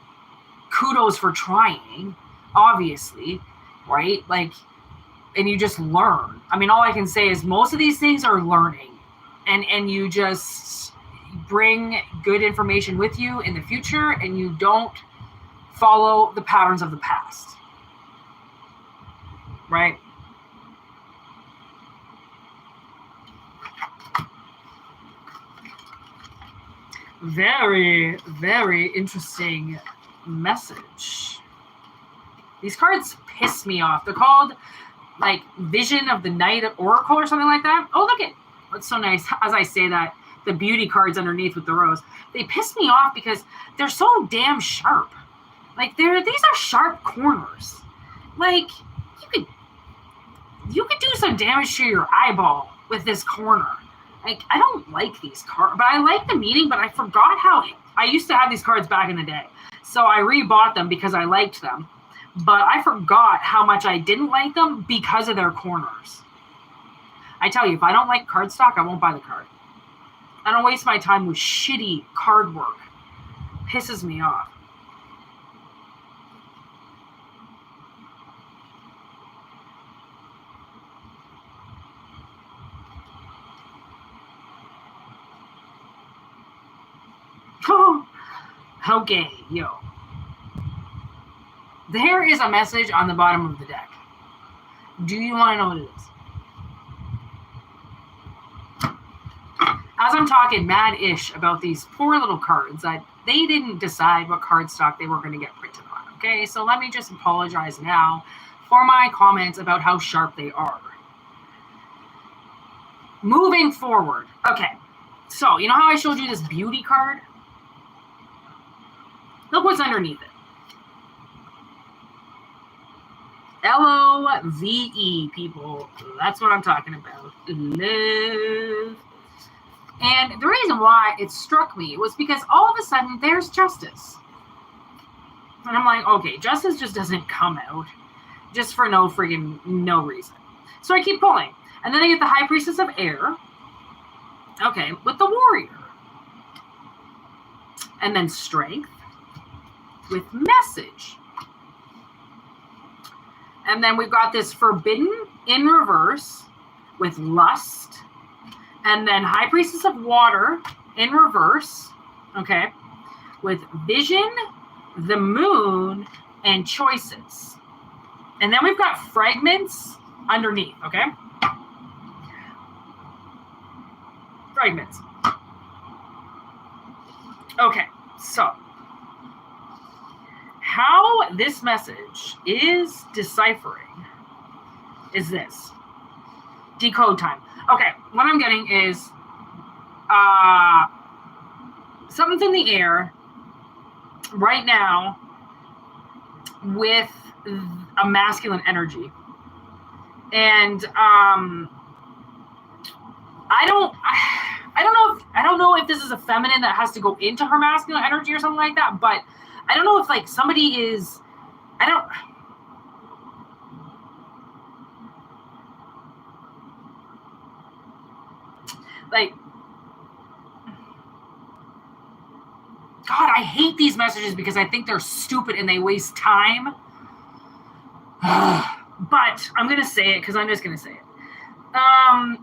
kudos for trying, obviously, right? Like, and you just learn. I mean, all I can say is most of these things are learning, and you just bring good information with you in the future, and you don't follow the patterns of the past, right? Very, very interesting message. These cards piss me off. They're called, like, Vision of the Night Oracle or something like that. Oh, look it. That's so nice. As I say that, the beauty cards underneath with the rose. They piss me off because they're so damn sharp. Like, these are sharp corners. Like, you could do some damage to your eyeball with this corner. Like, I don't like these cards, but I like the meaning, but I forgot how I used to have these cards back in the day. So I rebought them because I liked them, but I forgot how much I didn't like them because of their corners. I tell you, if I don't like cardstock, I won't buy the card. I don't waste my time with shitty card work. Pisses me off. Okay, yo. There is a message on the bottom of the deck. Do you want to know what it is? As I'm talking mad-ish about these poor little cards, that they didn't decide what cardstock they were going to get printed on, okay? So let me just apologize now for my comments about how sharp they are. Moving forward. Okay, so you know how I showed you this beauty card? Look what's underneath it. Love, people. That's what I'm talking about. Love. And the reason why it struck me was because all of a sudden there's justice. And I'm like, okay, justice just doesn't come out just for no reason. So I keep pulling. And then I get the High Priestess of Air. Okay, with the Warrior. And then Strength. With Message. And then we've got this Forbidden in reverse with Lust. And then High Priestess of Water in reverse, okay, with Vision, the Moon, and Choices. And then we've got Fragments underneath, okay? Fragments. Okay, so how this message is deciphering is this. Decode time. Okay, what I'm getting is something's in the air right now with a masculine energy. And I don't know if this is a feminine that has to go into her masculine energy or something like that, but I don't know if like somebody is, like, God, I hate these messages because I think they're stupid and they waste time. But I'm going to say it because I'm just going to say it.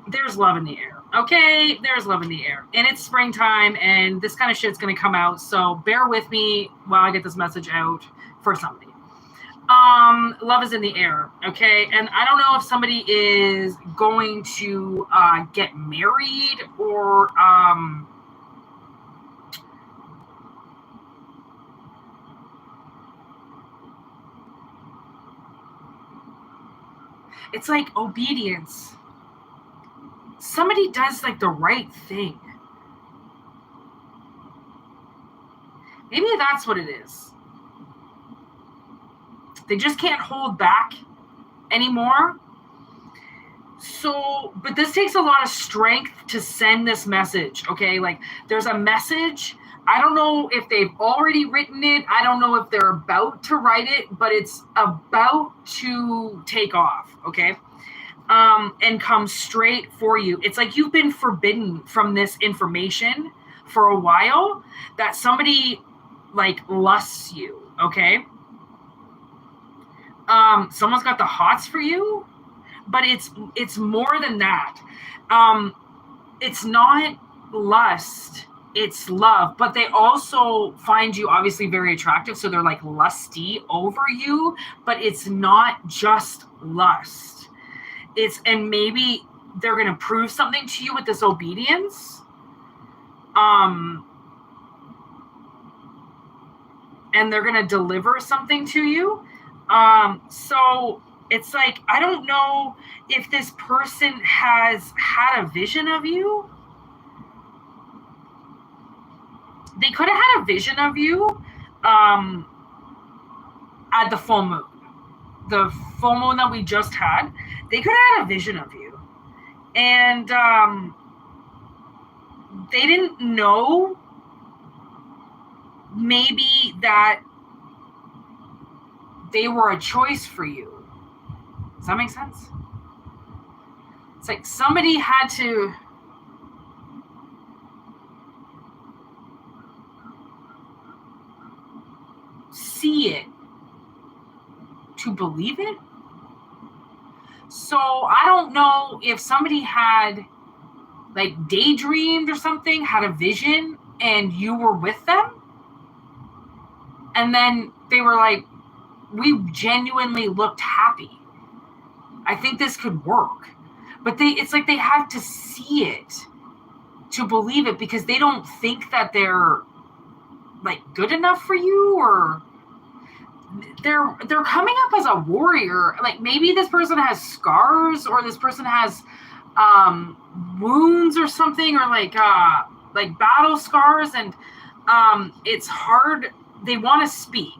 There's love in the air. Okay, there's love in the air. And it's springtime and this kind of shit's going to come out. So bear with me while I get this message out for somebody. Love is in the air. Okay. And I don't know if somebody is going to get married or it's like obedience. Somebody does like the right thing. Maybe that's what it is. They just can't hold back anymore. So, but this takes a lot of strength to send this message, okay? Like, there's a message. I don't know if they've already written it. I don't know if they're about to write it, but it's about to take off, okay? And come straight for you. It's like you've been forbidden from this information for a while, that somebody, like, lusts you, okay? Someone's got the hots for you, but it's more than that. It's not lust, it's love, but they also find you obviously very attractive, so they're like lusty over you, but it's not just lust. And maybe they're going to prove something to you with this obedience. And they're going to deliver something to you. So it's like, I don't know if this person has had a vision of you. They could have had a vision of you at the full moon. The full moon that we just had, they could have had a vision of you. And they didn't know maybe that they were a choice for you. Does that make sense? It's like somebody had to see it to believe it. So I don't know if somebody had like daydreamed or something, had a vision, and you were with them, and then they were like, we genuinely looked happy. I think this could work. But it's like they have to see it to believe it, because they don't think that they're like good enough for you, or they're coming up as a warrior. Like maybe this person has scars, or this person has wounds or something, or like battle scars, and it's hard. They want to speak.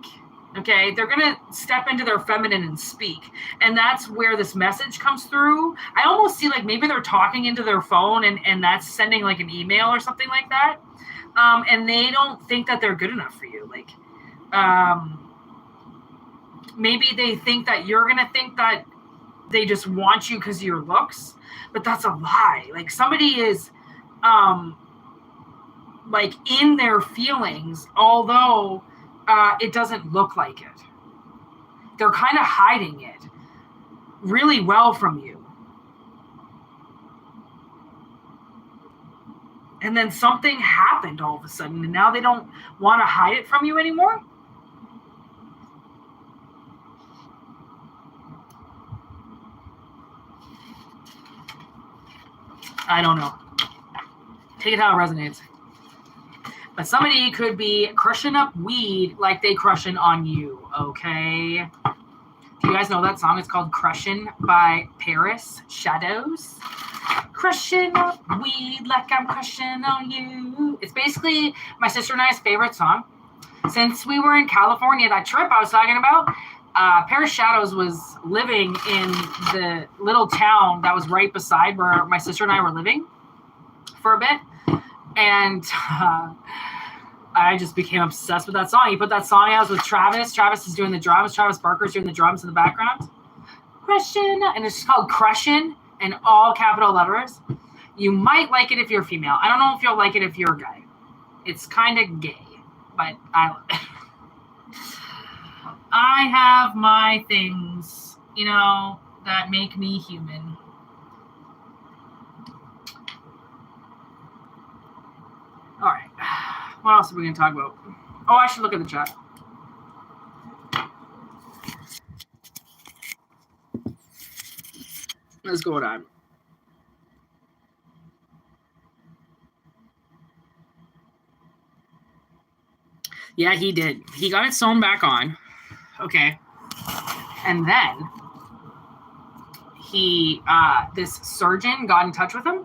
Okay, they're going to step into their feminine and speak. And that's where this message comes through. I almost see like maybe they're talking into their phone, and that's sending like an email or something like that. And they don't think that they're good enough for you. Like, maybe they think that you're going to think that they just want you because of your looks, but that's a lie. Like somebody is like in their feelings, although it doesn't look like it. They're kind of hiding it really well from you. And then something happened all of a sudden, and now they don't want to hide it from you anymore. I don't know. Take it how it resonates. But somebody could be crushing up weed like they crushing on you, okay? Do you guys know that song? It's called Crushin' by Paris Shadows. Crushing up weed like I'm crushing on you. It's basically my sister and I's favorite song. Since we were in California, that trip I was talking about, Paris Shadows was living in the little town that was right beside where my sister and I were living. for a bit. And I just became obsessed with that song. He put that song out with Travis. Travis is doing the drums. Travis Barker's doing the drums in the background. Question, and it's called Crushin' in all capital letters. You might like it if you're female. I don't know if you'll like it if you're a guy. It's kind of gay, but I have my things, you know, that make me human. All right. What else are we going to talk about? Oh, I should look at the chat. What's going on? Yeah, he did. He got it sewn back on. Okay. And then this surgeon got in touch with him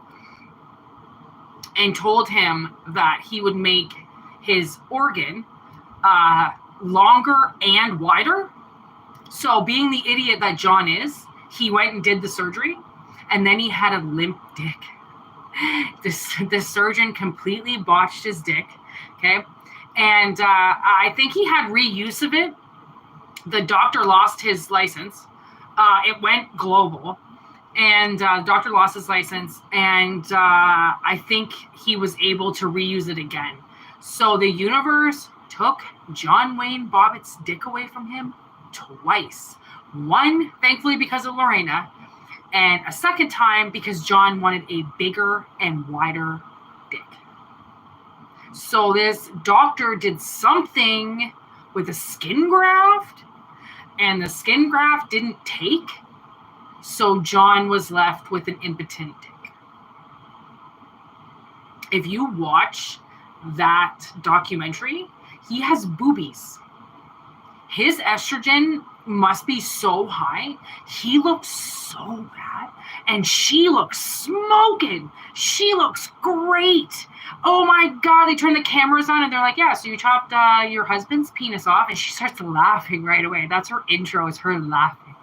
and told him that he would make his organ longer and wider. So being the idiot that John is, he went and did the surgery, and then he had a limp dick. This surgeon completely botched his dick, okay? And I think he had reuse of it. The doctor lost his license. It went global. And the doctor lost his license. And I think he was able to reuse it again. So the universe took John Wayne Bobbitt's dick away from him twice. One, thankfully, because of Lorena. And a second time because John wanted a bigger and wider dick. So this doctor did something with a skin graft, and the skin graft didn't take, so John was left with an impotent dick. If you watch that documentary, he has boobies. His estrogen must be so high. He looks so bad, and she looks smoking. She looks great. Oh my God, they turn the cameras on and they're like, yeah, so you chopped your husband's penis off, and she starts laughing right away. That's her intro, is her laughing.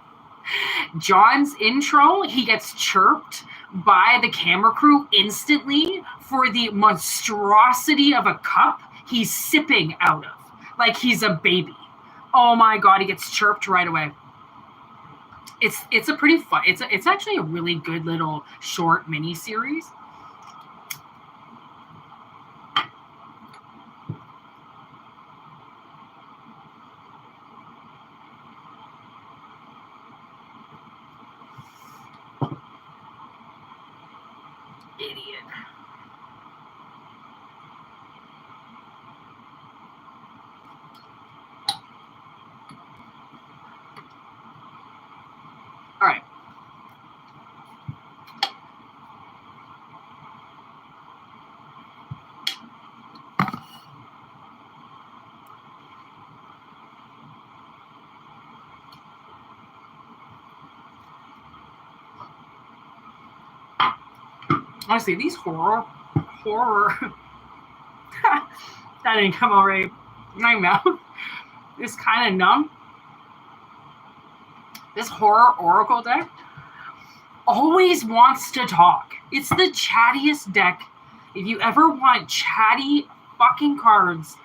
John's intro, he gets chirped by the camera crew instantly for the monstrosity of a cup he's sipping out of, like he's a baby. Oh my God, he gets chirped right away. It's a pretty fun, it's actually a really good little short mini series. Idiot. All right. Honestly, these horror, that didn't come out right. My mouth is kind of numb. This horror oracle deck always wants to talk. It's the chattiest deck. If you ever want chatty fucking cards,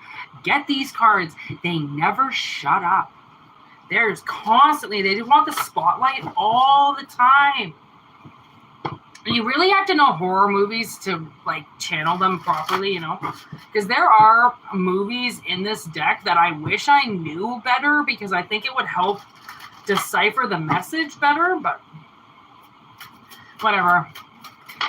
get these cards. They never shut up. There's constantly, they just want the spotlight all the time. You really have to know horror movies to like channel them properly, you know, because there are movies in this deck that I wish I knew better, because I think it would help decipher the message better, but whatever.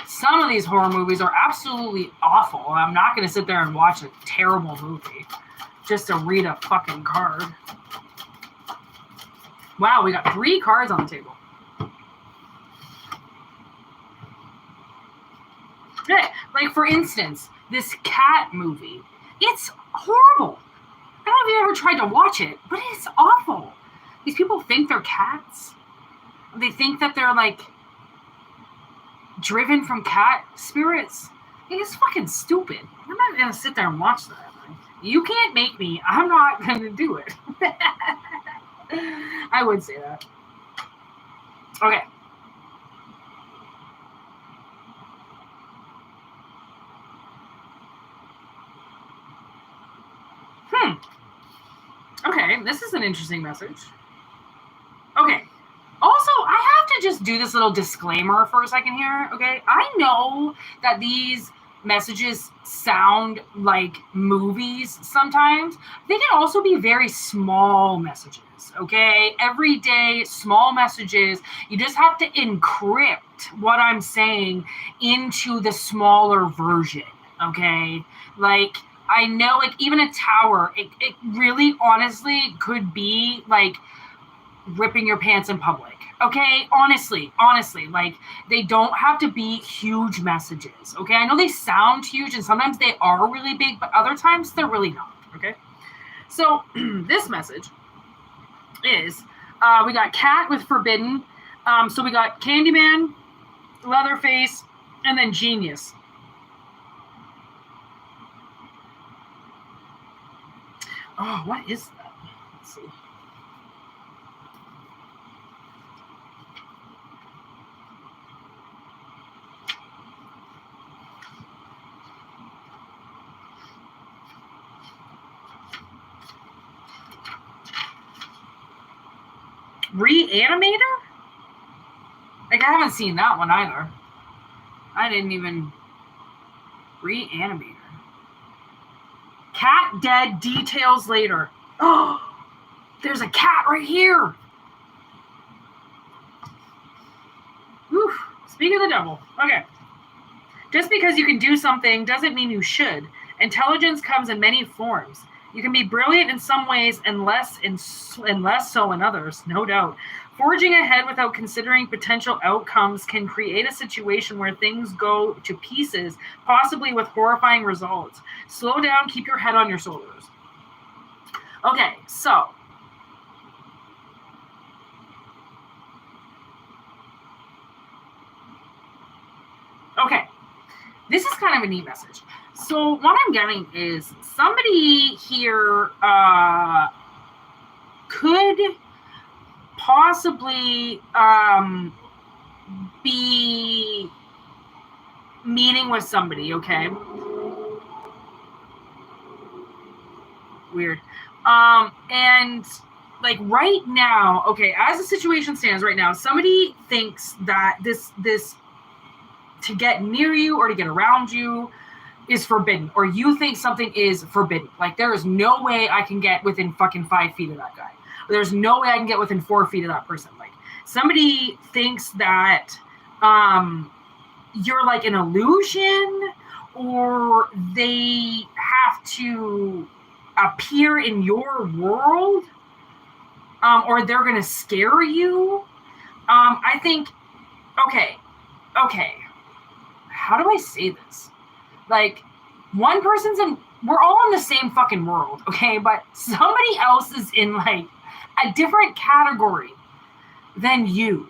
Some of these horror movies are absolutely awful. I'm not going to sit there and watch a terrible movie just to read a fucking card. Wow, we got 3 cards on the table. Okay, like for instance, this cat movie. It's horrible. I don't know if you ever tried to watch it, but it's awful. These people think they're cats. They think that they're like driven from cat spirits. It's fucking stupid. I'm not gonna sit there and watch that. You can't make me. I'm not gonna do it. I would say that. Okay. Okay, this is an interesting message. Okay. Also, I have to just do this little disclaimer for a second here, okay? I know that these messages sound like movies sometimes. They can also be very small messages, okay? Everyday small messages. You just have to encrypt what I'm saying into the smaller version, okay? Like, I know, like, even a tower, it really honestly could be like ripping your pants in public. Okay, honestly, like, they don't have to be huge messages. Okay, I know they sound huge and sometimes they are really big, but other times they're really not. Okay, so this message is we got cat with forbidden. So we got Candyman, Leatherface, and then genius. Oh, what is that? Let's see. Reanimator? Like, I haven't seen that one either. I didn't even... Reanimator. Cat dead, details later. Oh, there's a cat right here. Oof. Speak of the devil. Okay. Just because you can do something doesn't mean you should. Intelligence comes in many forms. You can be brilliant in some ways and less so in others, no doubt. Forging ahead without considering potential outcomes can create a situation where things go to pieces, possibly with horrifying results. Slow down, keep your head on your shoulders. Okay, so. Okay, this is kind of a neat message. So what I'm getting is somebody here could possibly be meeting with somebody, okay? Weird. And like right now, okay, as the situation stands right now, somebody thinks that this to get near you or to get around you is forbidden, or you think something is forbidden. Like, there is no way I can get within fucking 5 feet of that guy. There's no way I can get within 4 feet of that person. Like, somebody thinks that you're like an illusion, or they have to appear in your world, or they're going to scare you. I think, okay. How do I say this? Like, one person's in, we're all in the same fucking world, okay? But somebody else is in, like, a different category than you.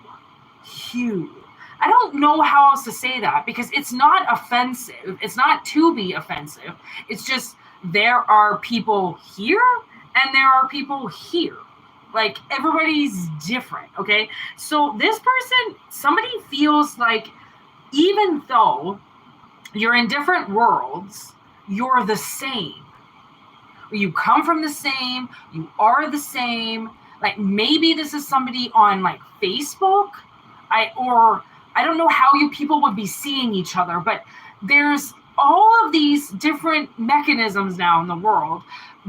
I don't know how else to say that, because it's not offensive. It's not to be offensive. It's just, there are people here and there are people here. Like, everybody's different, okay? So this person, somebody feels like, even though you're in different worlds, you're the same. You come from the same, you are the same. Like, maybe this is somebody on, like, Facebook. I don't know how you people would be seeing each other, but there's all of these different mechanisms now in the world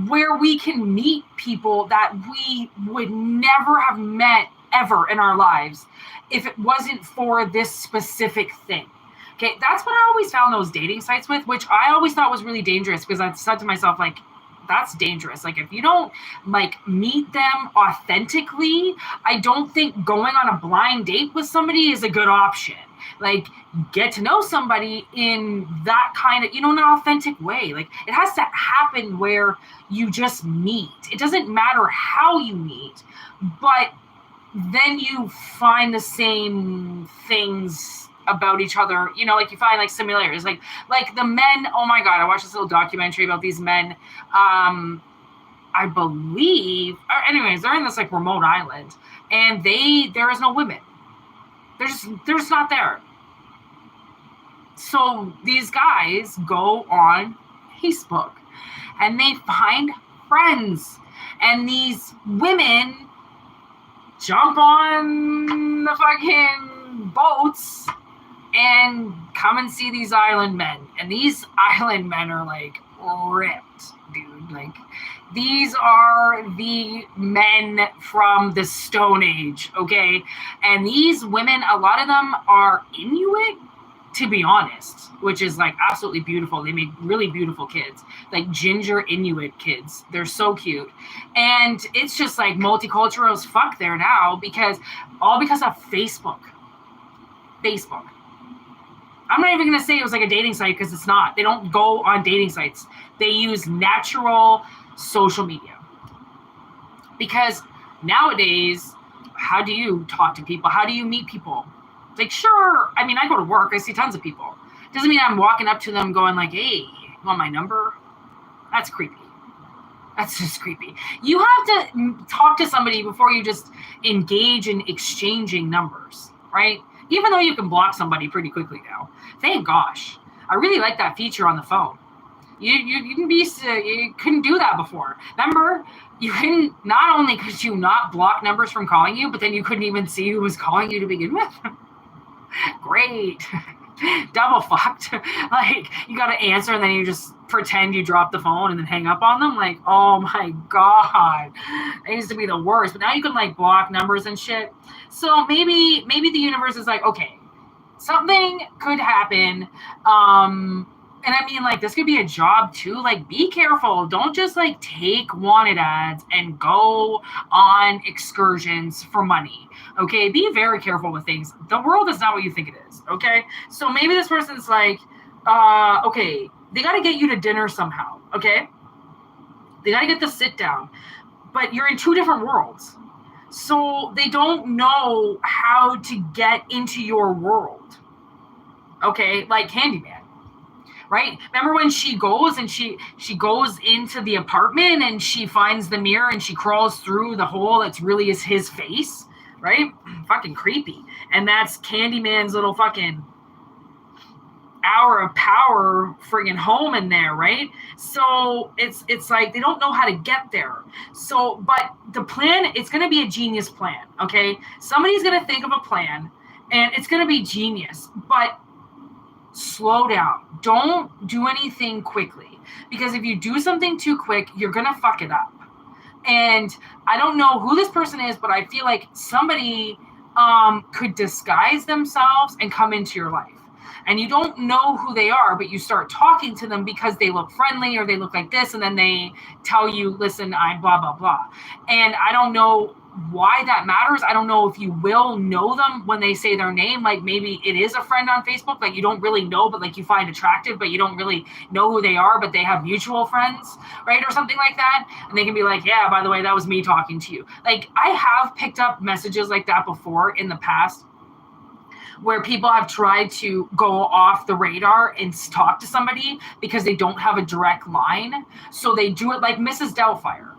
where we can meet people that we would never have met ever in our lives if it wasn't for this specific thing. Okay, that's what I always found those dating sites with, which I always thought was really dangerous, because I said to myself, like, that's dangerous. Like, if you don't, like, meet them authentically, I don't think going on a blind date with somebody is a good option. Like, get to know somebody in that kind of, in an authentic way. Like, it has to happen where you just meet. It doesn't matter how you meet, but then you find the same things about each other, like, you find, like, similarities, like the men. Oh my God, I watched this little documentary about these men. I believe, anyways, they're in this, like, remote island, and there is no women. They're just not there. So these guys go on Facebook and they find friends. And these women jump on the fucking boats and come and see these island men. And these island men are like ripped, dude. Like, these are the men from the Stone Age, okay? And these women, a lot of them are Inuit, to be honest, which is like absolutely beautiful. They make really beautiful kids, like ginger Inuit kids. They're so cute. And it's just like multicultural as fuck there now, because of Facebook. I'm not even going to say it was like a dating site, because it's not. They don't go on dating sites. They use natural social media. Because nowadays, how do you talk to people? How do you meet people? Like, sure, I mean, I go to work. I see tons of people. Doesn't mean I'm walking up to them going like, hey, you want my number? That's creepy. That's just creepy. You have to talk to somebody before you just engage in exchanging numbers, right? Even though you can block somebody pretty quickly now. Thank gosh. I really like that feature on the phone. You couldn't do that before. Remember, you couldn't, not only could you not block numbers from calling you, but then you couldn't even see who was calling you to begin with. Great. Double fucked. Like, you got to answer and then you just pretend you dropped the phone and then hang up on them. Like, oh my God. It used to be the worst. But now you can like block numbers and shit. So maybe the universe is like, okay, something could happen. And I mean, like, this could be a job too. Like, be careful. Don't just like take wanted ads and go on excursions for money. Okay, be very careful with things. The world is not what you think it is. Okay, so maybe this person's like, okay, they got to get you to dinner somehow. Okay, they got to get the sit down, but you're in two different worlds, so they don't know how to get into your world. Okay, like Candyman. Right? Remember when she goes and she goes into the apartment and she finds the mirror and she crawls through the hole that's really is his face, right? Fucking creepy. And that's Candyman's little fucking hour of power friggin' home in there, right? So it's like they don't know how to get there. So, but the plan, it's going to be a genius plan, okay? Somebody's going to think of a plan and it's going to be genius, but slow down. Don't do anything quickly, because if you do something too quick, you're going to fuck it up. And I don't know who this person is, but I feel like somebody could disguise themselves and come into your life. And you don't know who they are, but you start talking to them because they look friendly or they look like this. And then they tell you, listen, I'm blah, blah, blah. And I don't know why that matters. I don't know if you will know them when they say their name. Like, maybe it is a friend on Facebook, like you don't really know, but like you find attractive, but you don't really know who they are, but they have mutual friends, right? Or something like that. And they can be like, yeah, by the way, that was me talking to you. Like, I have picked up messages like that before in the past, where people have tried to go off the radar and talk to somebody because they don't have a direct line. So they do it like Mrs. Doubtfire.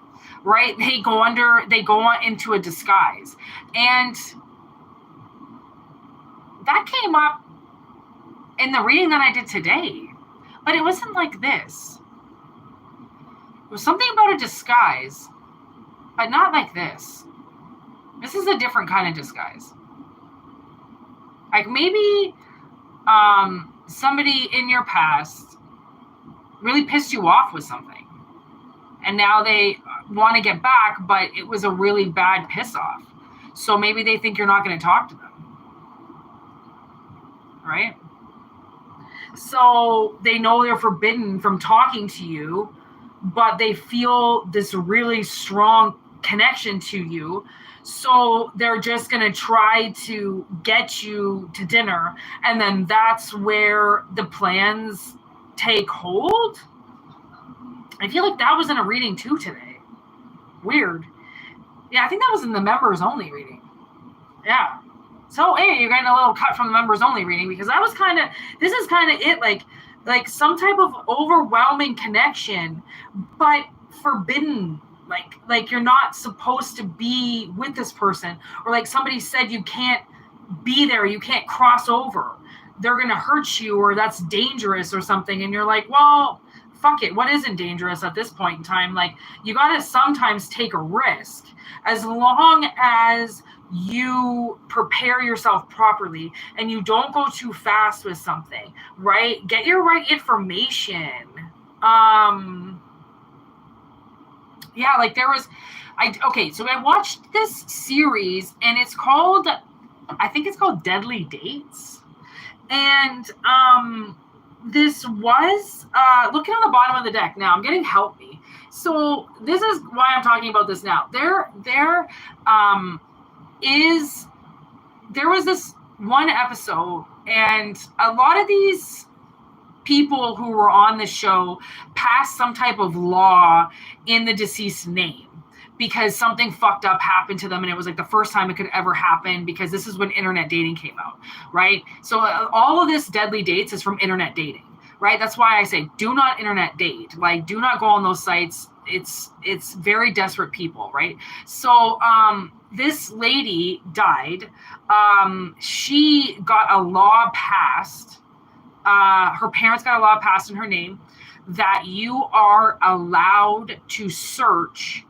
Right? They go on into a disguise. And that came up in the reading that I did today. But it wasn't like this. It was something about a disguise, but not like this. This is a different kind of disguise. Like, maybe somebody in your past really pissed you off with something. And now they want to get back, but it was a really bad piss off. So maybe they think you're not going to talk to them. Right? So they know they're forbidden from talking to you, but they feel this really strong connection to you. So they're just going to try to get you to dinner. And then that's where the plans take hold. I feel like that was in a reading too today. Weird. Yeah, I think that was in the members only reading. Yeah. So, hey, you're getting a little cut from the members only reading, because that was this is kind of it, like some type of overwhelming connection, but forbidden. Like you're not supposed to be with this person, or like somebody said you can't be there, you can't cross over. They're going to hurt you, or that's dangerous or something. And you're like, well, fuck it, what isn't dangerous at this point in time? Like, you gotta sometimes take a risk as long as you prepare yourself properly and you don't go too fast with something, right? Get your right information. Yeah, like there was, so I watched this series and it's called, I think it's called Deadly Dates. And this was, looking on the bottom of the deck now, I'm getting help me. So this is why I'm talking about this now. There was this one episode, and a lot of these people who were on the show passed some type of law in the deceased name because something fucked up happened to them, and it was like the first time it could ever happen because this is when internet dating came out, right? So all of this Deadly Dates is from internet dating, right? That's why I say do not internet date. Like, do not go on those sites. It's very desperate people, right? So this lady died. She got a law passed. Her parents got a law passed in her name that you are allowed to search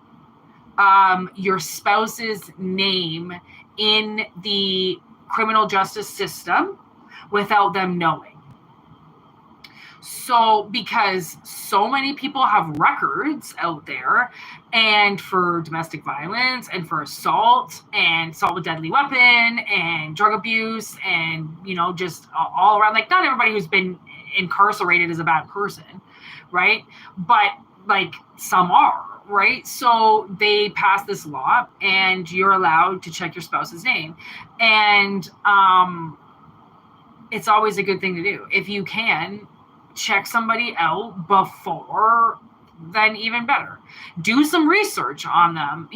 your spouse's name in the criminal justice system without them knowing. So, because so many people have records out there, and for domestic violence and for assault with deadly weapon and drug abuse and, just all around, like, not everybody who's been incarcerated is a bad person, right? But like some are, right? So they passed this law and you're allowed to check your spouse's name. And it's always a good thing to do. If you can, check somebody out before, then even better. Do some research on them,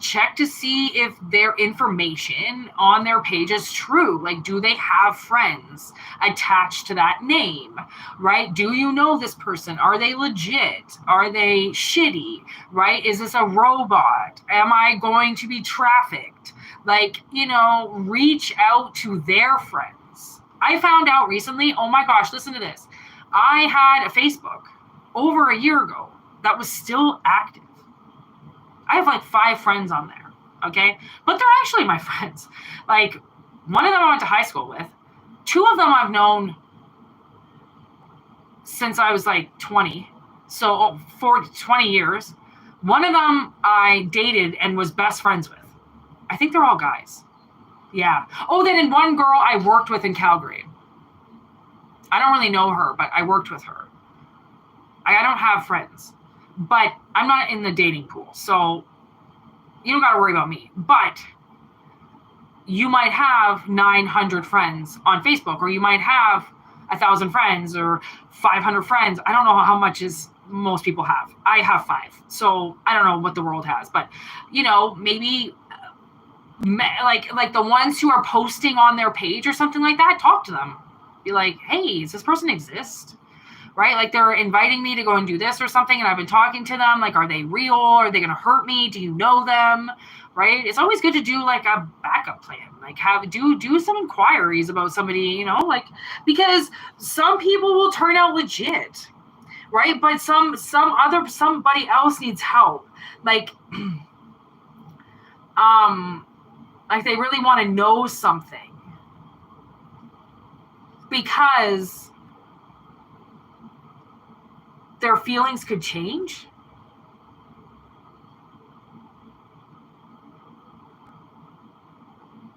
check to see if their information on their page is true. Like, do they have friends attached to that name, right? Do you know this person? Are they legit? Are they shitty, right? Is this a robot? Am I going to be trafficked? Like, reach out to their friends. I found out recently, oh my gosh, listen to this. I had a Facebook over a year ago that was still active. I have like 5 friends on there, okay? But they're actually my friends. Like, one of them I went to high school with. 2 of them I've known since I was like 20. So for 20 years. One of them I dated and was best friends with. I think they're all guys. Yeah. Oh, then in one girl I worked with in Calgary. I don't really know her, but I worked with her. I don't have friends, but I'm not in the dating pool, so you don't got to worry about me. But you might have 900 friends on Facebook, or you might have 1,000 friends or 500 friends. I don't know how much is most people have. I have 5, so I don't know what the world has, but maybe like the ones who are posting on their page or something like that, talk to them. Be like, hey, does this person exist? Right? Like, they're inviting me to go and do this or something, and I've been talking to them. Like, are they real? Are they going to hurt me? Do you know them? Right? It's always good to do like a backup plan. Like, do some inquiries about somebody, because some people will turn out legit, right? But somebody else needs help. Like, like they really want to know something because their feelings could change.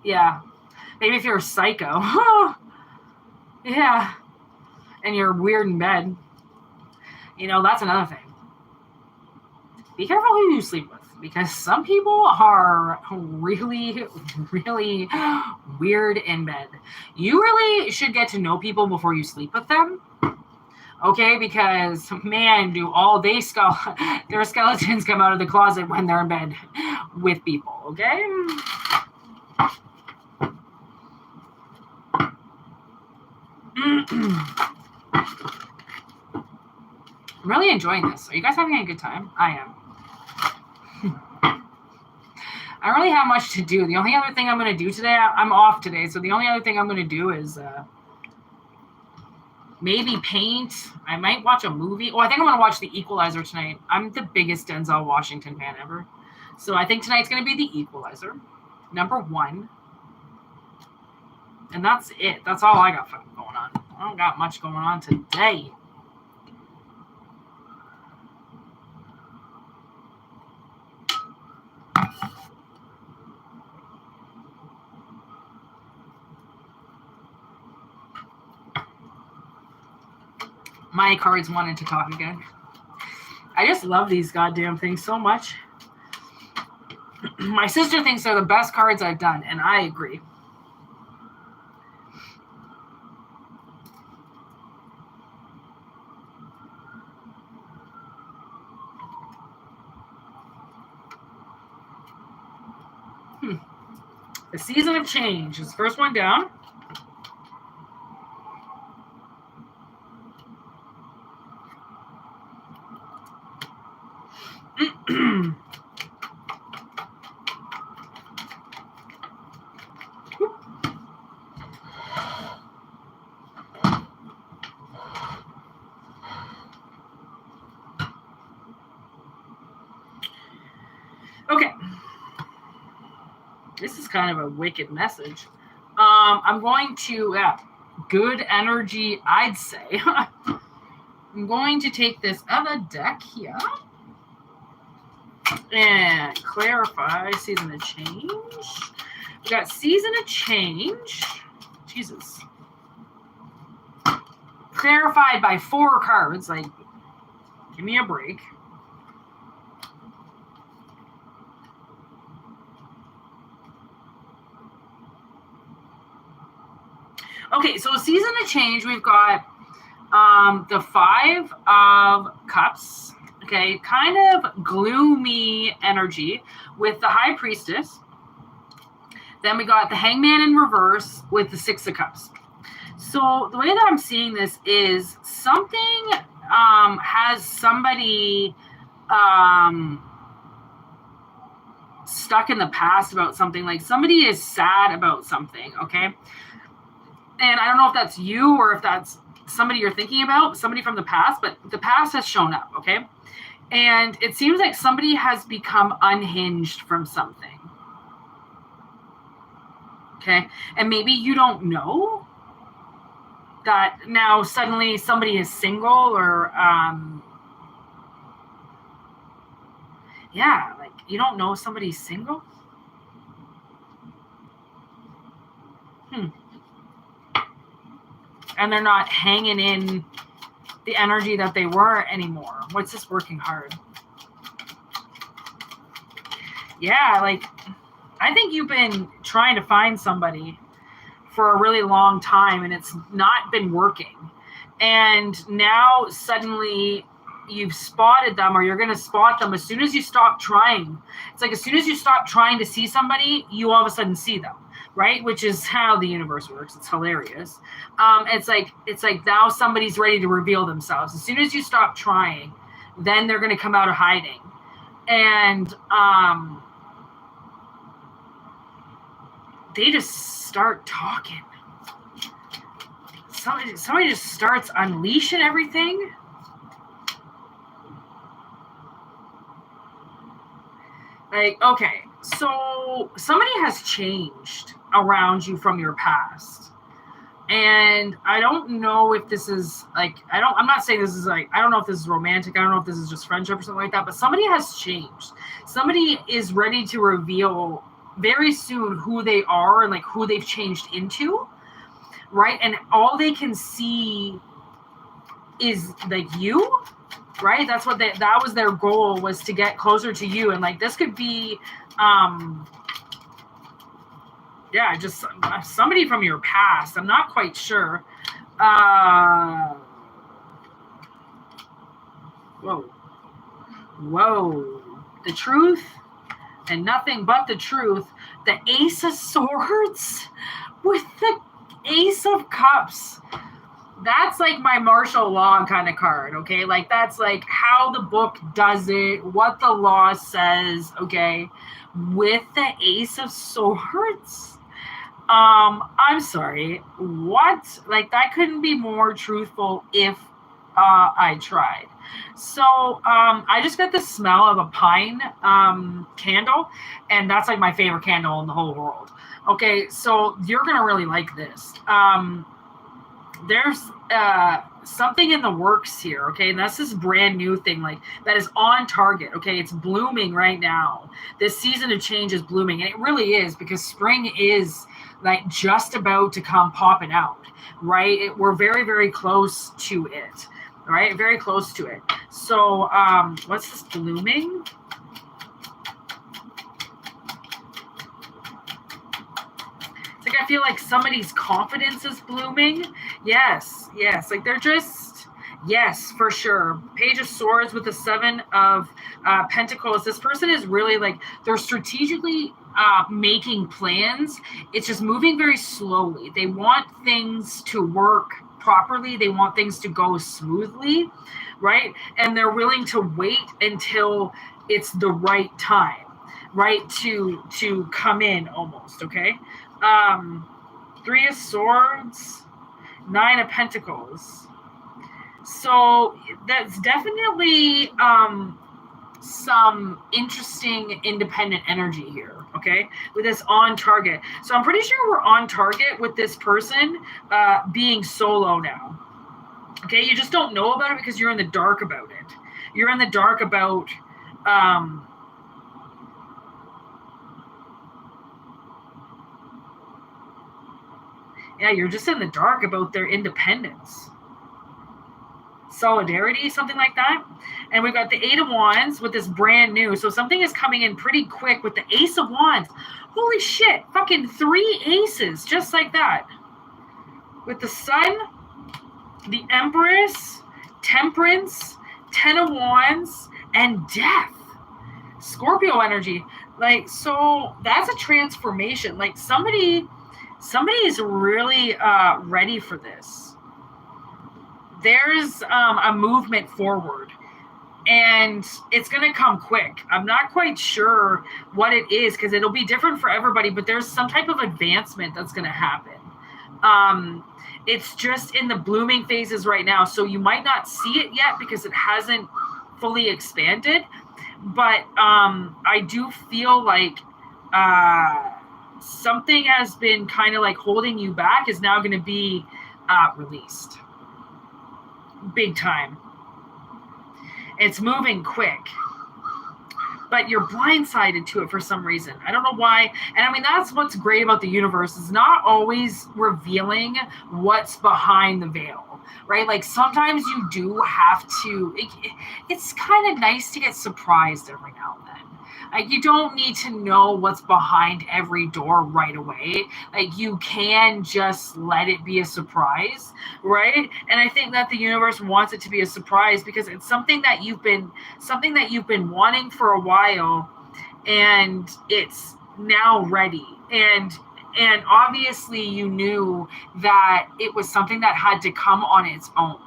Yeah. Maybe if you're a psycho. Yeah. And you're weird in bed. That's another thing. Be careful who you sleep with, because some people are really, really weird in bed. You really should get to know people before you sleep with them. Okay, because man, do all their skeletons come out of the closet when they're in bed with people, okay? I'm really enjoying this. Are you guys having a good time? I am. I don't really have much to do. The only other thing I'm going to do today, I'm off today, so the only other thing I'm going to do is Maybe paint. I might watch a movie. Oh, I think I'm going to watch The Equalizer tonight. I'm the biggest Denzel Washington fan ever. So I think tonight's going to be The Equalizer. Number 1. And that's it. That's all I got fucking going on. I don't got much going on today. My cards wanted to talk again. I just love these goddamn things so much. My sister thinks they're the best cards I've done, and I agree. The Season of Change is the first one down. Okay. This is kind of a wicked message. I'm going to, good energy, I'd say. I'm going to take this other deck here and clarify Season of Change. We got Season of Change. Jesus. Clarified by 4 cards. Like, give me a break. Okay, so Season of Change, we've got the 5 of Cups, okay, kind of gloomy energy with the High Priestess. Then we got the Hangman in reverse with the 6 of Cups. So the way that I'm seeing this is something has somebody stuck in the past about something, like somebody is sad about something, okay? And I don't know if that's you or if that's somebody you're thinking about, somebody from the past, but the past has shown up, okay? And it seems like somebody has become unhinged from something, okay? And maybe you don't know that now suddenly somebody is single or, like you don't know somebody's single? And they're not hanging in the energy that they were anymore. What's this working hard? Yeah, like, I think you've been trying to find somebody for a really long time and it's not been working. And now suddenly you've spotted them, or you're going to spot them as soon as you stop trying. It's like as soon as you stop trying to see somebody, you all of a sudden see them. Right? Which is how the universe works. It's hilarious. It's like now somebody's ready to reveal themselves. As soon as you stop trying, then they're going to come out of hiding. And they just start talking. Somebody just starts unleashing everything. Like, okay, so somebody has changed around you from your past. And I don't know if this is like, I'm not saying this is like, I don't know if this is romantic. I don't know if this is just friendship or something like that, but somebody has changed. Somebody is ready to reveal very soon who they are and like who they've changed into. Right. And all they can see is like you. Right. That's what that was their goal, was to get closer to you. And like, this could be, just somebody from your past. I'm not quite sure. Whoa. The truth and nothing but the truth. The Ace of Swords with the Ace of Cups. That's like my martial law kind of card, okay? Like, that's like how the book does it, what the law says, okay? With the Ace of Swords, I'm sorry. What? Like, that couldn't be more truthful if I tried. So I just got the smell of a pine candle, and that's like my favorite candle in the whole world. Okay, so you're gonna really like this. There's something in the works here, okay, and that's this brand new thing, like, that is on target. Okay, it's blooming right now. This season of change is blooming, and it really is, because spring is like just about to come popping out, right? We're very, very close to it, right? Very close to it. So what's this blooming? Like, I feel like somebody's confidence is blooming. Yes, like they're just, yes, for sure. Page of Swords with the Seven of Pentacles. This person is really like, they're strategically making plans. It's just moving very slowly. They want things to work properly. They want things to go smoothly, right? And they're willing to wait until it's the right time, right? To come in almost, okay? Three of Swords, Nine of Pentacles. So that's definitely some interesting independent energy here, okay, with this on target. So I'm pretty sure we're on target with this person being solo now. Okay, you just don't know about it because you're in the dark about it. You're in the dark about yeah, you're just in the dark about their independence. Solidarity, something like that. And we've got the Eight of Wands with this brand new. So something is coming in pretty quick with the Ace of Wands. Holy shit, fucking 3 aces, just like that. With the Sun, the Empress, Temperance, Ten of Wands, and Death. Scorpio energy. Like, so that's a transformation. Like, somebody is really ready for this. There's a movement forward, and it's going to come quick. I'm not quite sure what it is because it'll be different for everybody, but there's some type of advancement that's going to happen. It's just in the blooming phases right now, so you might not see it yet because it hasn't fully expanded, but I do feel like something has been kind of like holding you back is now going to be released. Big time. It's moving quick. But you're blindsided to it for some reason. I don't know why. And I mean, that's what's great about the universe. It's not always revealing what's behind the veil, right? Like, sometimes you do have to, it's kind of nice to get surprised every now and then. Like, you don't need to know what's behind every door right away. Like, you can just let it be a surprise, right? And I think that the universe wants it to be a surprise because it's something that you've been wanting for a while, and it's now ready. And obviously you knew that it was something that had to come on its own.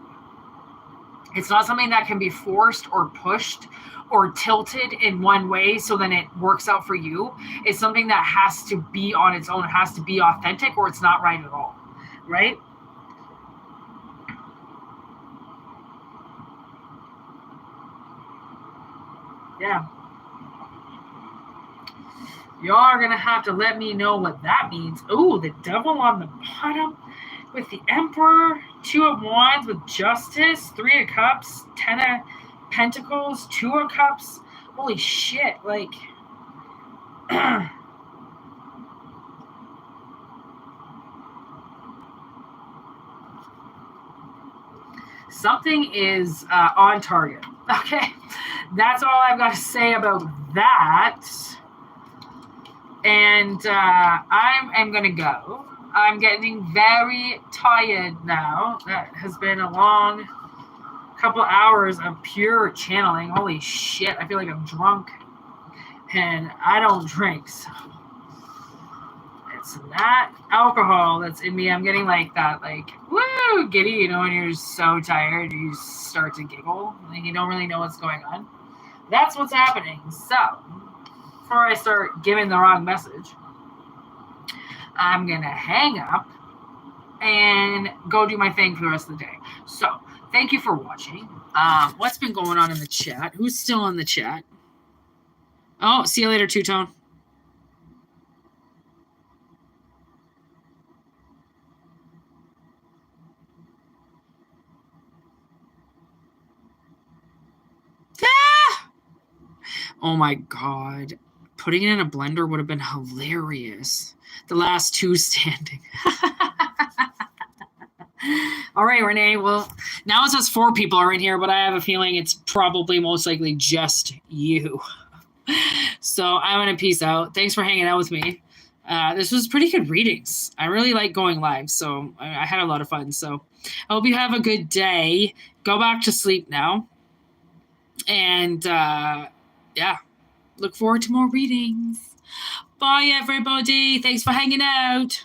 It's not something that can be forced or pushed or tilted in one way so then it works out for you. It's something that has to be on its own. It has to be authentic or it's not right at all, right? Yeah. Y'all are going to have to let me know what that means. Oh, the Devil on the bottom with the Emperor, Two of Wands with Justice, Three of Cups, Ten of Pentacles, Two of Cups. Holy shit, like something is on target. Okay, that's all I've got to say about that. And I'm gonna go. I'm getting very tired now. That has been a long couple hours of pure channeling. Holy shit, I feel like I'm drunk. And I don't drink, so it's not alcohol that's in me. I'm getting like that, like, woo, giddy, you know, when you're so tired, you start to giggle. Like, you don't really know what's going on. That's what's happening. So, before I start giving the wrong message, I'm going to hang up and go do my thing for the rest of the day. So thank you for watching. What's been going on in the chat? Who's still in the chat? Oh, see you later, Two-Tone. Oh my God. Putting it in a blender would have been hilarious. The last two standing. All right, Renee. Well, now it says 4 people are in here, but I have a feeling it's probably most likely just you. So I'm going to peace out. Thanks for hanging out with me. This was pretty good readings. I really like going live, so I had a lot of fun. So I hope you have a good day. Go back to sleep now. And yeah, look forward to more readings. Bye, everybody. Thanks for hanging out.